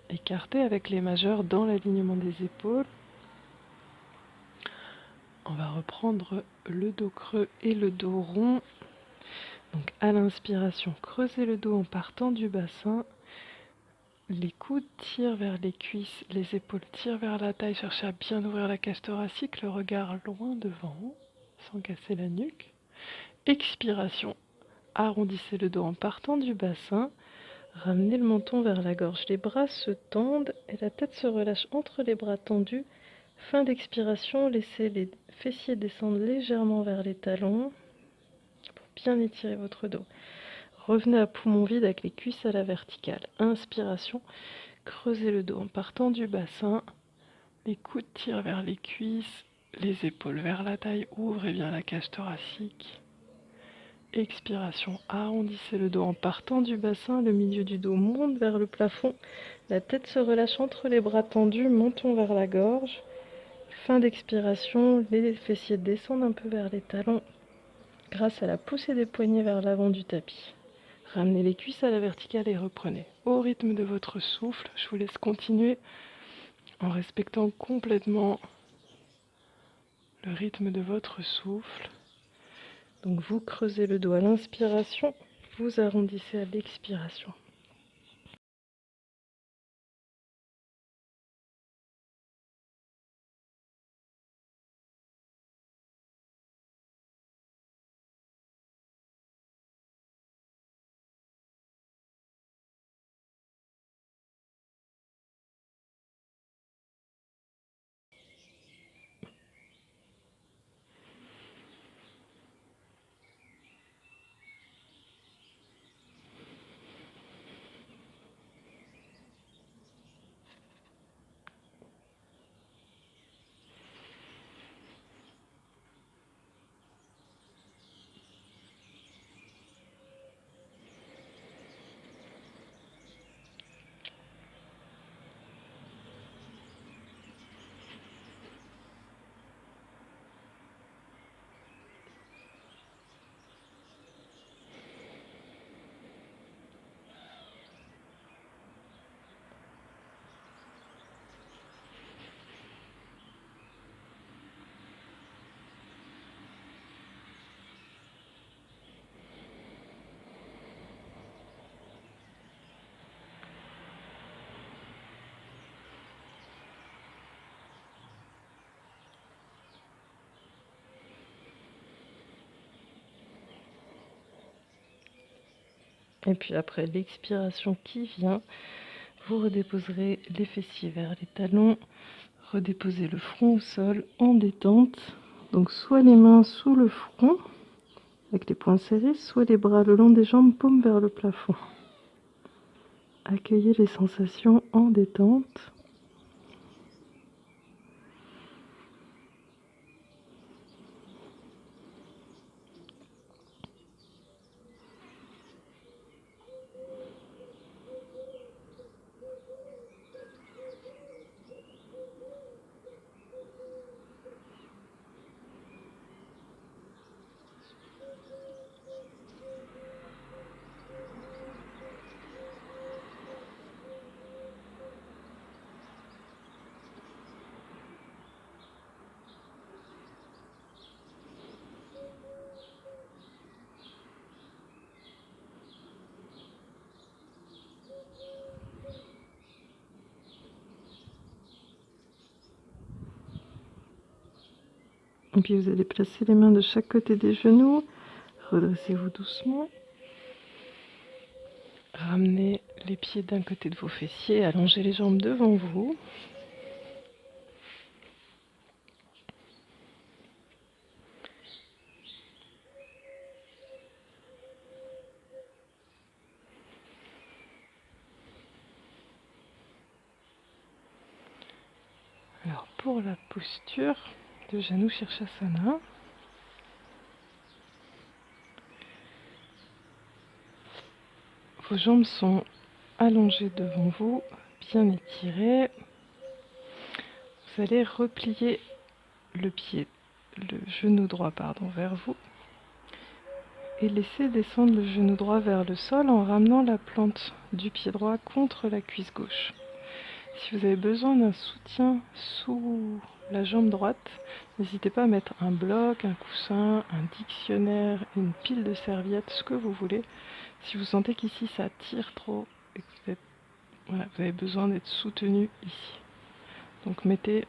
écartés avec les majeurs dans l'alignement des épaules. On va reprendre le dos creux et le dos rond. Donc à l'inspiration, creusez le dos en partant du bassin. Les coudes tirent vers les cuisses, les épaules tirent vers la taille. Cherchez à bien ouvrir la cage thoracique, le regard loin devant, sans casser la nuque. Expiration, arrondissez le dos en partant du bassin. Ramenez le menton vers la gorge, les bras se tendent et la tête se relâche entre les bras tendus. Fin d'expiration, laissez les fessiers descendre légèrement vers les talons pour bien étirer votre dos. Revenez à poumon vide avec les cuisses à la verticale. Inspiration, creusez le dos en partant du bassin. Les coudes tirent vers les cuisses, les épaules vers la taille. Ouvrez bien la cage thoracique. Expiration, arrondissez le dos en partant du bassin. Le milieu du dos monte vers le plafond. La tête se relâche entre les bras tendus, menton vers la gorge. Fin d'expiration, les fessiers descendent un peu vers les talons grâce à la poussée des poignets vers l'avant du tapis. Ramenez les cuisses à la verticale et reprenez. Au rythme de votre souffle, je vous laisse continuer en respectant complètement le rythme de votre souffle. Donc vous creusez le dos à l'inspiration, vous arrondissez à l'expiration. Et puis après l'expiration qui vient, vous redéposerez les fessiers vers les talons, redéposez le front au sol en détente. Donc soit les mains sous le front avec les poings serrés, soit les bras le long des jambes, paume vers le plafond. Accueillez les sensations en détente. Et puis vous allez placer les mains de chaque côté des genoux. Redressez-vous doucement. Ramenez les pieds d'un côté de vos fessiers, allongez les jambes devant vous. Alors pour la posture de Janu Shirshasana, vos jambes sont allongé devant vous, bien étiré. Vous allez replier le genou droit vers vous et laisser descendre le genou droit vers le sol en ramenant la plante du pied droit contre la cuisse gauche. Si vous avez besoin d'un soutien sous la jambe droite, n'hésitez pas à mettre un bloc, un coussin, un dictionnaire, une pile de serviettes, ce que vous voulez. Si vous sentez qu'ici ça tire trop et que vous avez besoin d'être soutenu ici. Donc mettez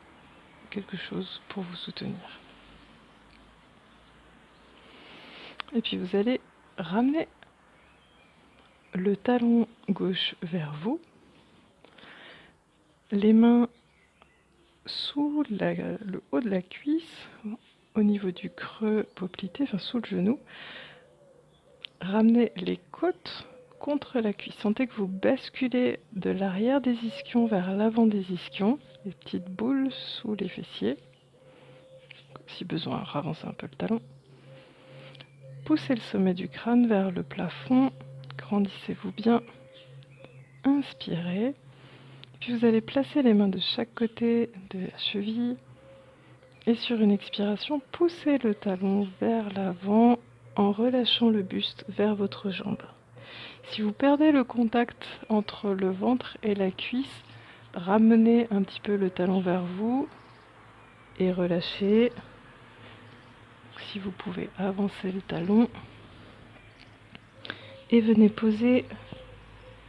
quelque chose pour vous soutenir. Et puis vous allez ramener le talon gauche vers vous, les mains sous le haut de la cuisse, au niveau du creux poplité, enfin sous le genou. Ramenez les côtes contre la cuisse. Sentez que vous basculez de l'arrière des ischions vers l'avant des ischions, les petites boules sous les fessiers. Si besoin, ravancez un peu le talon. Poussez le sommet du crâne vers le plafond. Grandissez-vous bien. Inspirez. Puis vous allez placer les mains de chaque côté de la cheville. Et sur une expiration, poussez le talon vers l'avant en relâchant le buste vers votre jambe. Si vous perdez le contact entre le ventre et la cuisse, ramenez un petit peu le talon vers vous et relâchez. Si vous pouvez avancer le talon et venez poser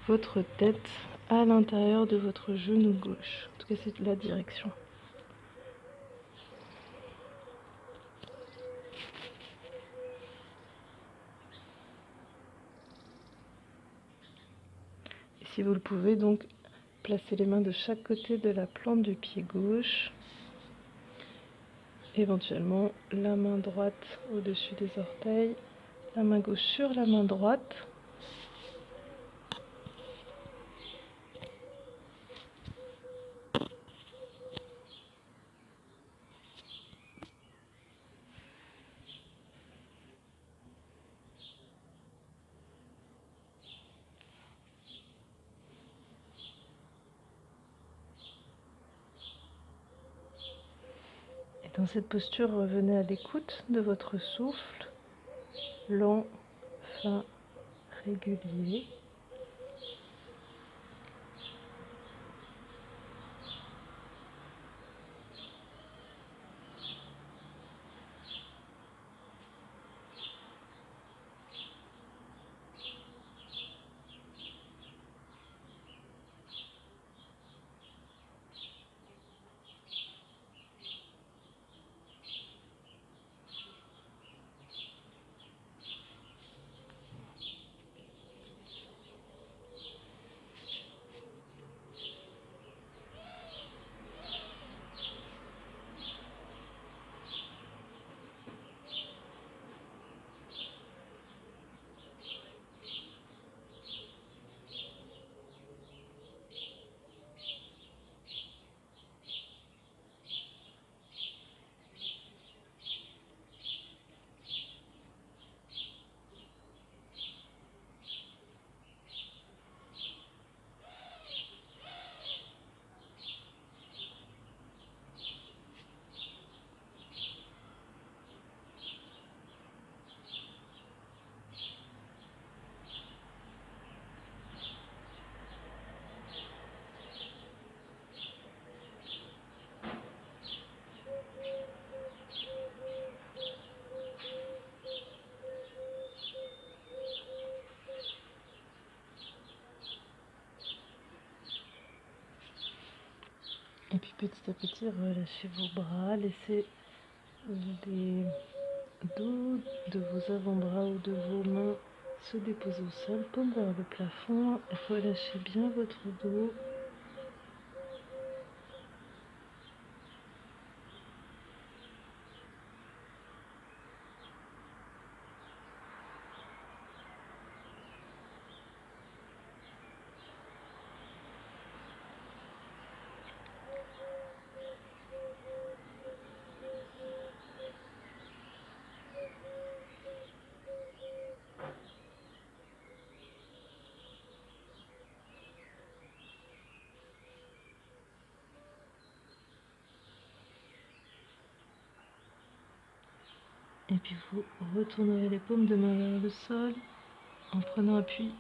votre tête à l'intérieur de votre genou gauche. En tout cas, c'est la direction. Et si vous le pouvez, donc, placez les mains de chaque côté de la plante du pied gauche. Éventuellement, la main droite au-dessus des orteils, la main gauche sur la main droite. Dans cette posture, revenez à l'écoute de votre souffle, lent, fin, régulier. Et puis petit à petit, relâchez vos bras, laissez les dos de vos avant-bras ou de vos mains se déposer au sol, paume vers le plafond, relâchez bien votre dos. Et puis vous retournerez les paumes de main vers le sol en prenant appui.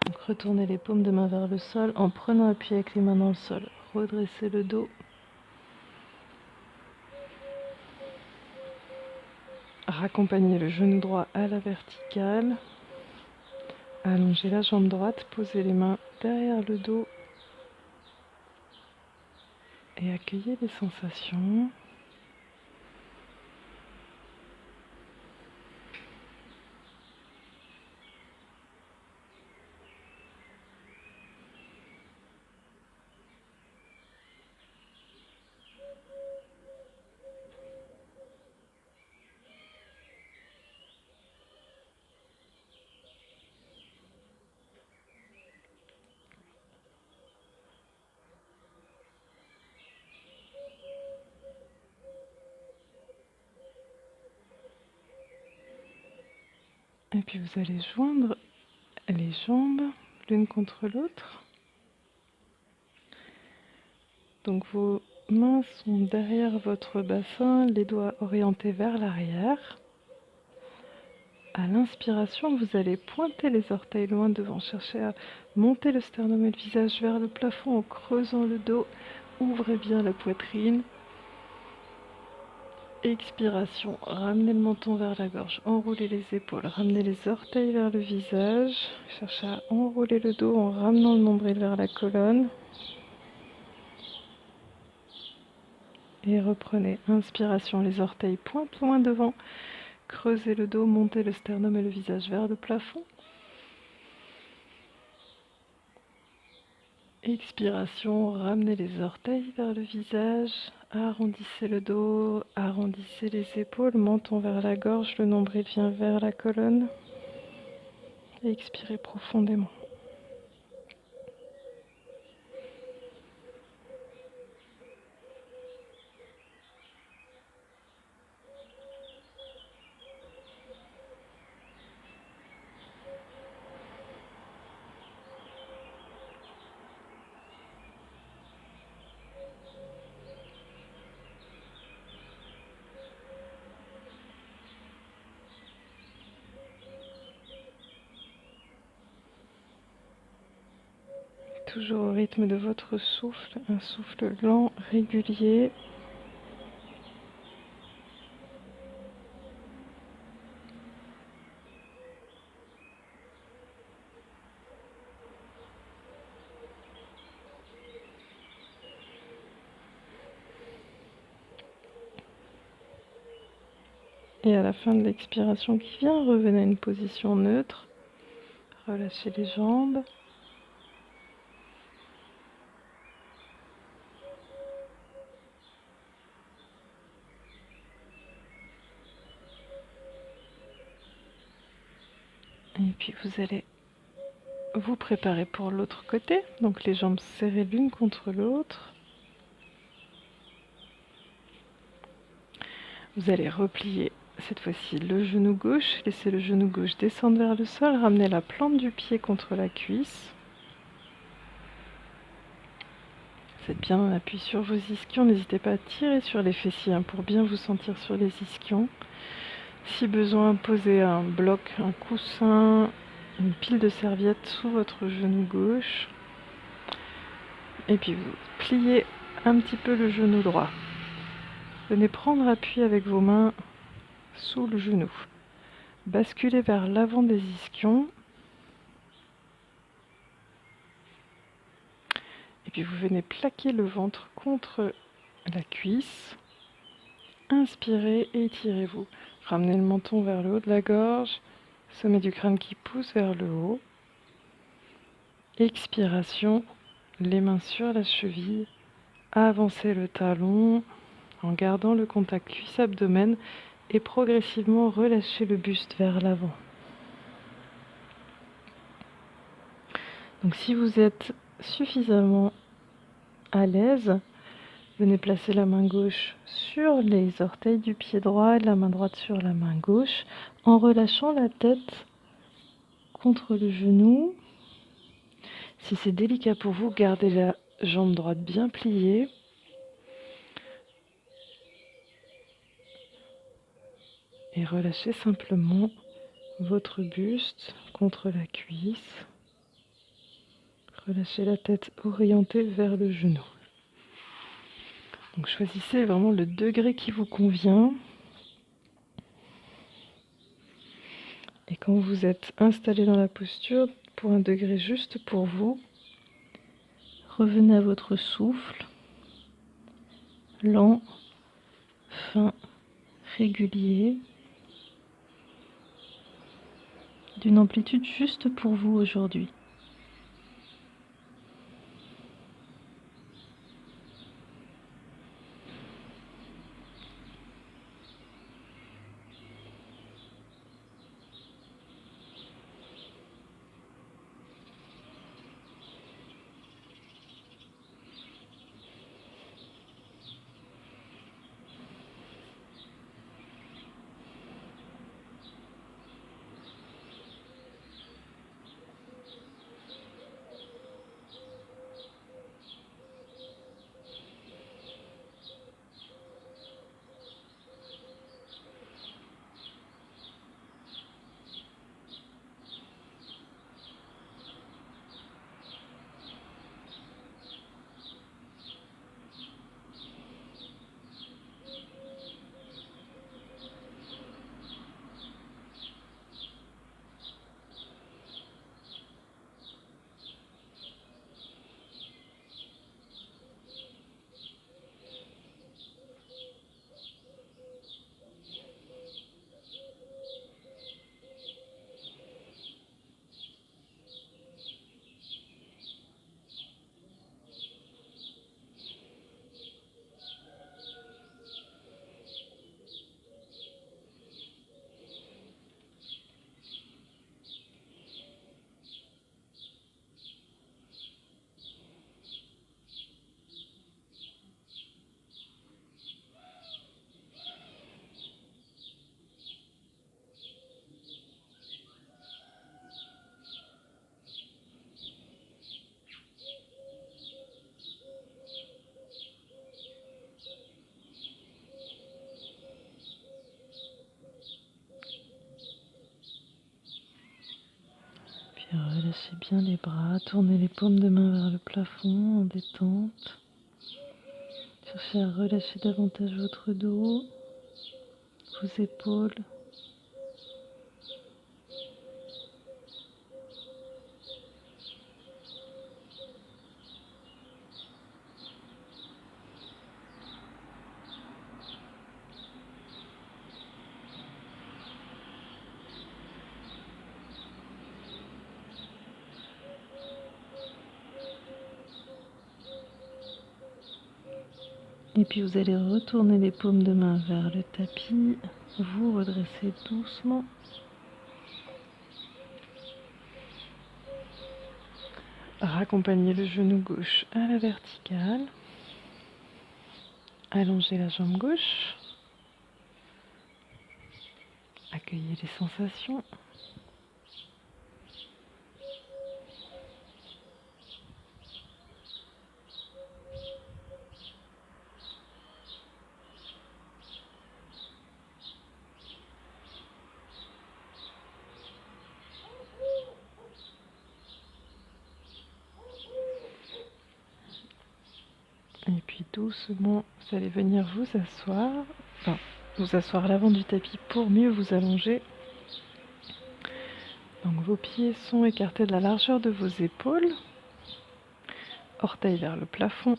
Donc retournez les paumes de main vers le sol en prenant appui avec les mains dans le sol. Redressez le dos. Raccompagnez le genou droit à la verticale. Allongez la jambe droite, posez les mains derrière le dos et accueillez les sensations. Et puis vous allez joindre les jambes l'une contre l'autre. Donc vos mains sont derrière votre bassin, les doigts orientés vers l'arrière. À l'inspiration, vous allez pointer les orteils loin devant, chercher à monter le sternum et le visage vers le plafond en creusant le dos. Ouvrez bien la poitrine. Expiration, ramenez le menton vers la gorge, enroulez les épaules, ramenez les orteils vers le visage. Cherchez à enrouler le dos en ramenant le nombril vers la colonne. Et reprenez, inspiration, les orteils pointent loin devant. Creusez le dos, montez le sternum et le visage vers le plafond. Expiration, ramenez les orteils vers le visage, arrondissez le dos, arrondissez les épaules, menton vers la gorge, le nombril vient vers la colonne. Et expirez profondément. Toujours au rythme de votre souffle, un souffle lent, régulier. Et à la fin de l'expiration qui vient, revenez à une position neutre. Relâchez les jambes. Et puis vous allez vous préparer pour l'autre côté. Donc les jambes serrées l'une contre l'autre. Vous allez replier cette fois-ci le genou gauche. Laissez le genou gauche descendre vers le sol. Ramenez la plante du pied contre la cuisse. Vous êtes bien en appui sur vos ischions. N'hésitez pas à tirer sur les fessiers pour bien vous sentir sur les ischions. Si besoin, posez un bloc, un coussin, une pile de serviettes sous votre genou gauche. Et puis vous pliez un petit peu le genou droit. Venez prendre appui avec vos mains sous le genou. Basculez vers l'avant des ischions. Et puis vous venez plaquer le ventre contre la cuisse. Inspirez et étirez-vous. Ramenez le menton vers le haut de la gorge. Sommet du crâne qui pousse vers le haut. Expiration, les mains sur la cheville. Avancez le talon en gardant le contact cuisse-abdomen et progressivement relâchez le buste vers l'avant. Donc si vous êtes suffisamment à l'aise, venez placer la main gauche sur les orteils du pied droit et la main droite sur la main gauche en relâchant la tête contre le genou. Si c'est délicat pour vous, gardez la jambe droite bien pliée. Et relâchez simplement votre buste contre la cuisse. Relâchez la tête orientée vers le genou. Donc choisissez vraiment le degré qui vous convient. Et quand vous êtes installé dans la posture, pour un degré juste pour vous, revenez à votre souffle, lent, fin, régulier, d'une amplitude juste pour vous aujourd'hui. Relâchez bien les bras, tournez les paumes de main vers le plafond en détente. Cherchez à relâcher davantage votre dos, vos épaules. Et puis vous allez retourner les paumes de main vers le tapis, vous redressez doucement. Raccompagnez le genou gauche à la verticale. Allongez la jambe gauche. Accueillez les sensations. Et puis doucement, vous allez venir vous asseoir, vous asseoir à l'avant du tapis pour mieux vous allonger. Donc vos pieds sont écartés de la largeur de vos épaules, orteils vers le plafond.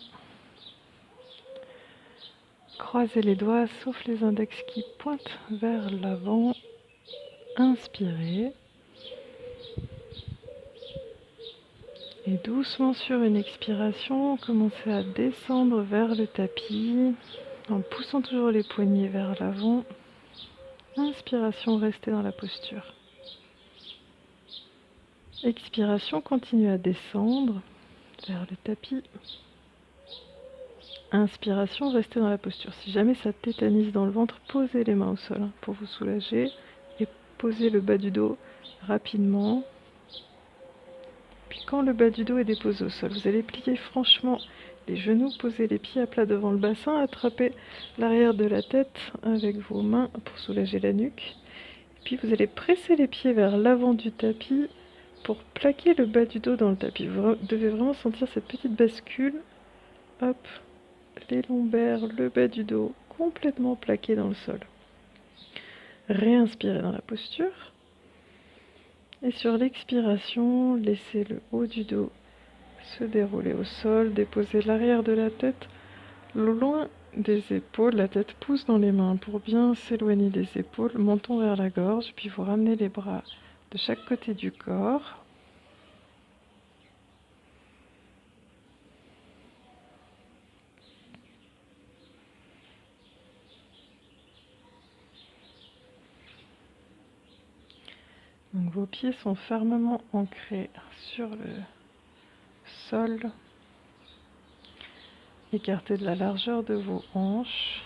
Croisez les doigts sauf les index qui pointent vers l'avant. Inspirez. Et doucement sur une expiration, commencez à descendre vers le tapis en poussant toujours les poignets vers l'avant. Inspiration, restez dans la posture. Expiration, continuez à descendre vers le tapis. Inspiration, restez dans la posture. Si jamais ça tétanise dans le ventre, posez les mains au sol pour vous soulager et posez le bas du dos rapidement. Puis quand le bas du dos est déposé au sol, vous allez plier franchement les genoux, posez les pieds à plat devant le bassin, attrapez l'arrière de la tête avec vos mains pour soulager la nuque. Puis vous allez presser les pieds vers l'avant du tapis pour plaquer le bas du dos dans le tapis. Vous devez vraiment sentir cette petite bascule. Hop, les lombaires, le bas du dos complètement plaqué dans le sol. Réinspirez dans la posture. Et sur l'expiration, laissez le haut du dos se dérouler au sol. Déposez l'arrière de la tête loin des épaules. La tête pousse dans les mains pour bien s'éloigner des épaules. Menton vers la gorge, puis vous ramenez les bras de chaque côté du corps. Donc vos pieds sont fermement ancrés sur le sol. Écartez de la largeur de vos hanches.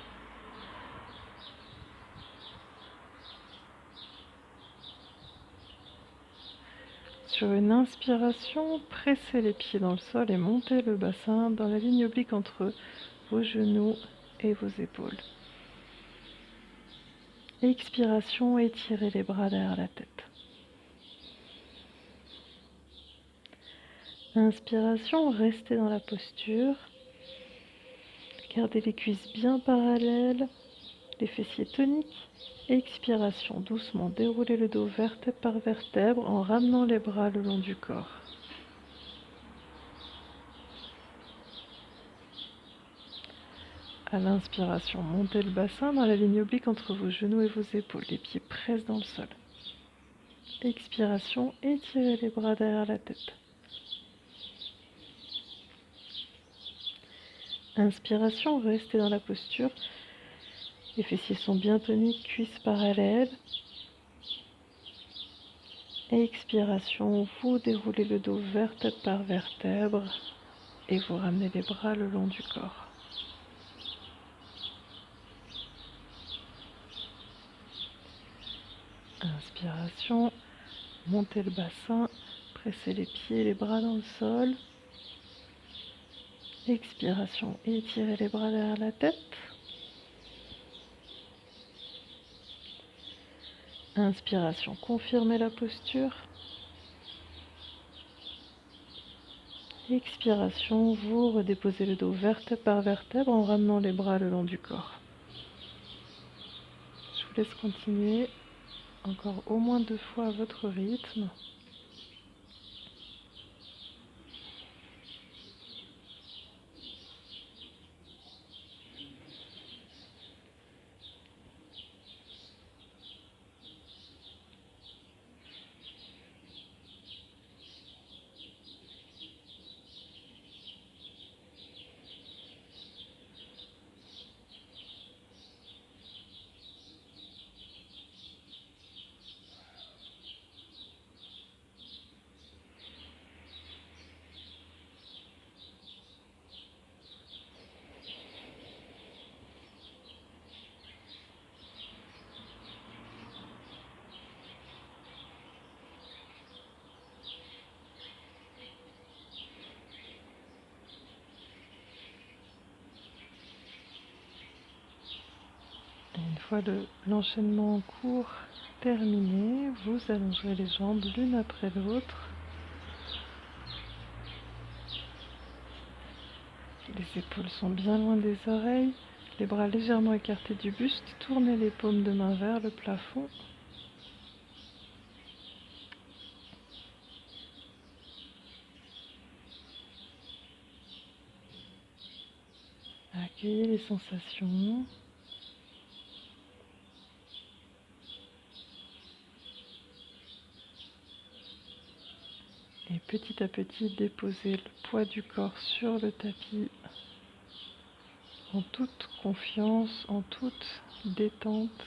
Sur une inspiration, pressez les pieds dans le sol et montez le bassin dans la ligne oblique entre vos genoux et vos épaules. Expiration, étirez les bras derrière la tête. Inspiration, restez dans la posture. Gardez les cuisses bien parallèles, les fessiers toniques. Expiration, doucement, déroulez le dos vertèbre par vertèbre en ramenant les bras le long du corps. À l'inspiration, montez le bassin dans la ligne oblique entre vos genoux et vos épaules. Les pieds pressent dans le sol. Expiration, étirez les bras derrière la tête. Inspiration, restez dans la posture. Les fessiers sont bien toniques, cuisses parallèles. Expiration, vous déroulez le dos vertèbre par vertèbre et vous ramenez les bras le long du corps. Inspiration, montez le bassin, pressez les pieds et les bras dans le sol. Expiration, étirez les bras derrière la tête. Inspiration, confirmez la posture. Expiration, vous redéposez le dos vertèbre par vertèbre en ramenant les bras le long du corps. Je vous laisse continuer encore au moins 2 fois à votre rythme. Une fois l'enchaînement en cours terminé, vous allongerez les jambes l'une après l'autre. Les épaules sont bien loin des oreilles, les bras légèrement écartés du buste. Tournez les paumes de main vers le plafond. Accueillez les sensations. Et petit à petit, déposez le poids du corps sur le tapis en toute confiance, en toute détente.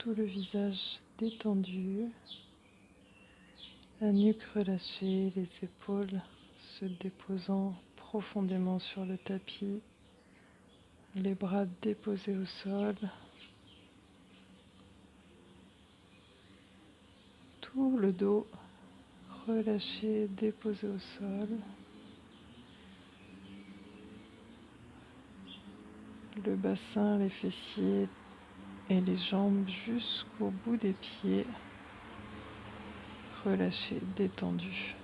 tout le visage détendu, la nuque relâchée, les épaules se déposant profondément sur le tapis, les bras déposés au sol, tout le dos relâché, déposé au sol, le bassin, les fessiers et les jambes jusqu'au bout des pieds, relâchés, détendus.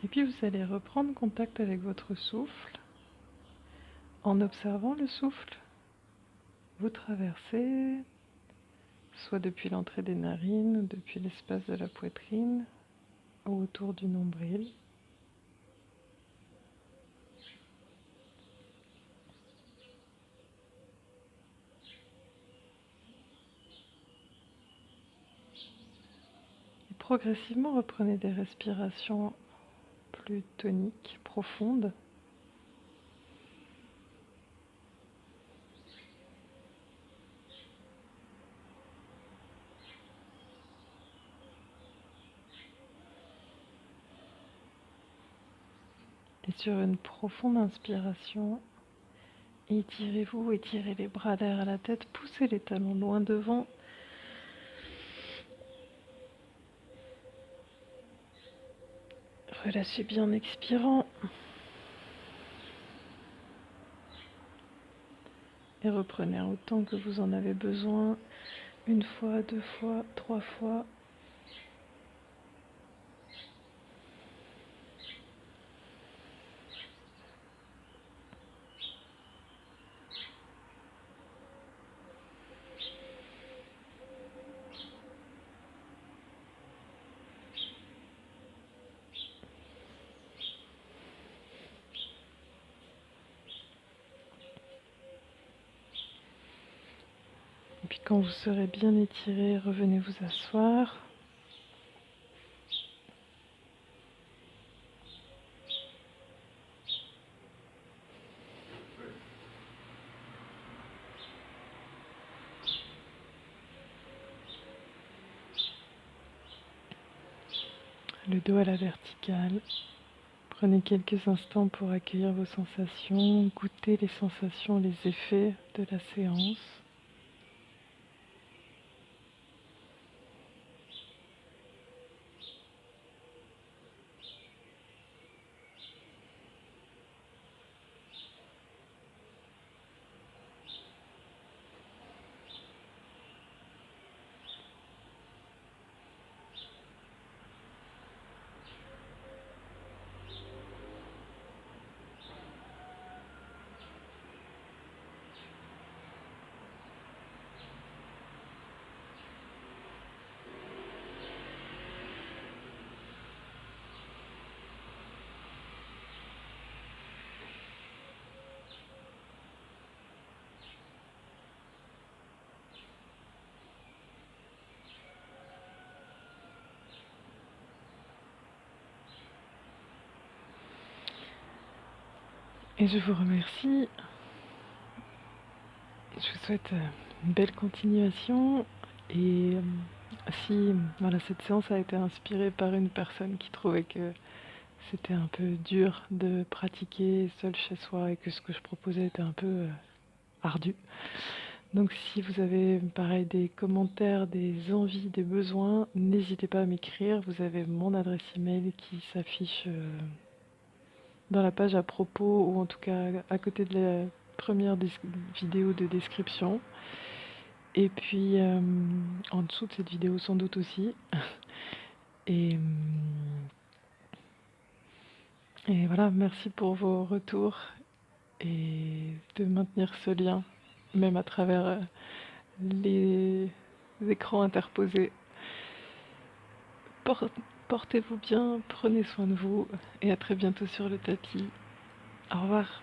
Et puis vous allez reprendre contact avec votre souffle en observant le souffle. Vous traversez soit depuis l'entrée des narines ou depuis l'espace de la poitrine ou autour du nombril. Et progressivement reprenez des respirations plus toniques, profondes. Et sur une profonde inspiration, étirez-vous, étirez les bras derrière la tête, poussez les talons loin devant. Relâchez bien en expirant. Et reprenez autant que vous en avez besoin, une fois, deux fois, trois fois. Et puis quand vous serez bien étiré, revenez vous asseoir. Le dos à la verticale. Prenez quelques instants pour accueillir vos sensations, goûter les sensations, les effets de la séance. Et je vous remercie. Je vous souhaite une belle continuation. Et si voilà, cette séance a été inspirée par une personne qui trouvait que c'était un peu dur de pratiquer seul chez soi et que ce que je proposais était un peu ardu. Donc si vous avez pareil des commentaires, des envies, des besoins, n'hésitez pas à m'écrire. Vous avez mon adresse email qui s'affiche dans la page à propos, ou en tout cas à côté de la première vidéo de description. Et puis en dessous de cette vidéo sans doute aussi. Et, et voilà, merci pour vos retours et de maintenir ce lien, même à travers les écrans interposés. Portez-vous bien, prenez soin de vous et à très bientôt sur le tapis. Au revoir.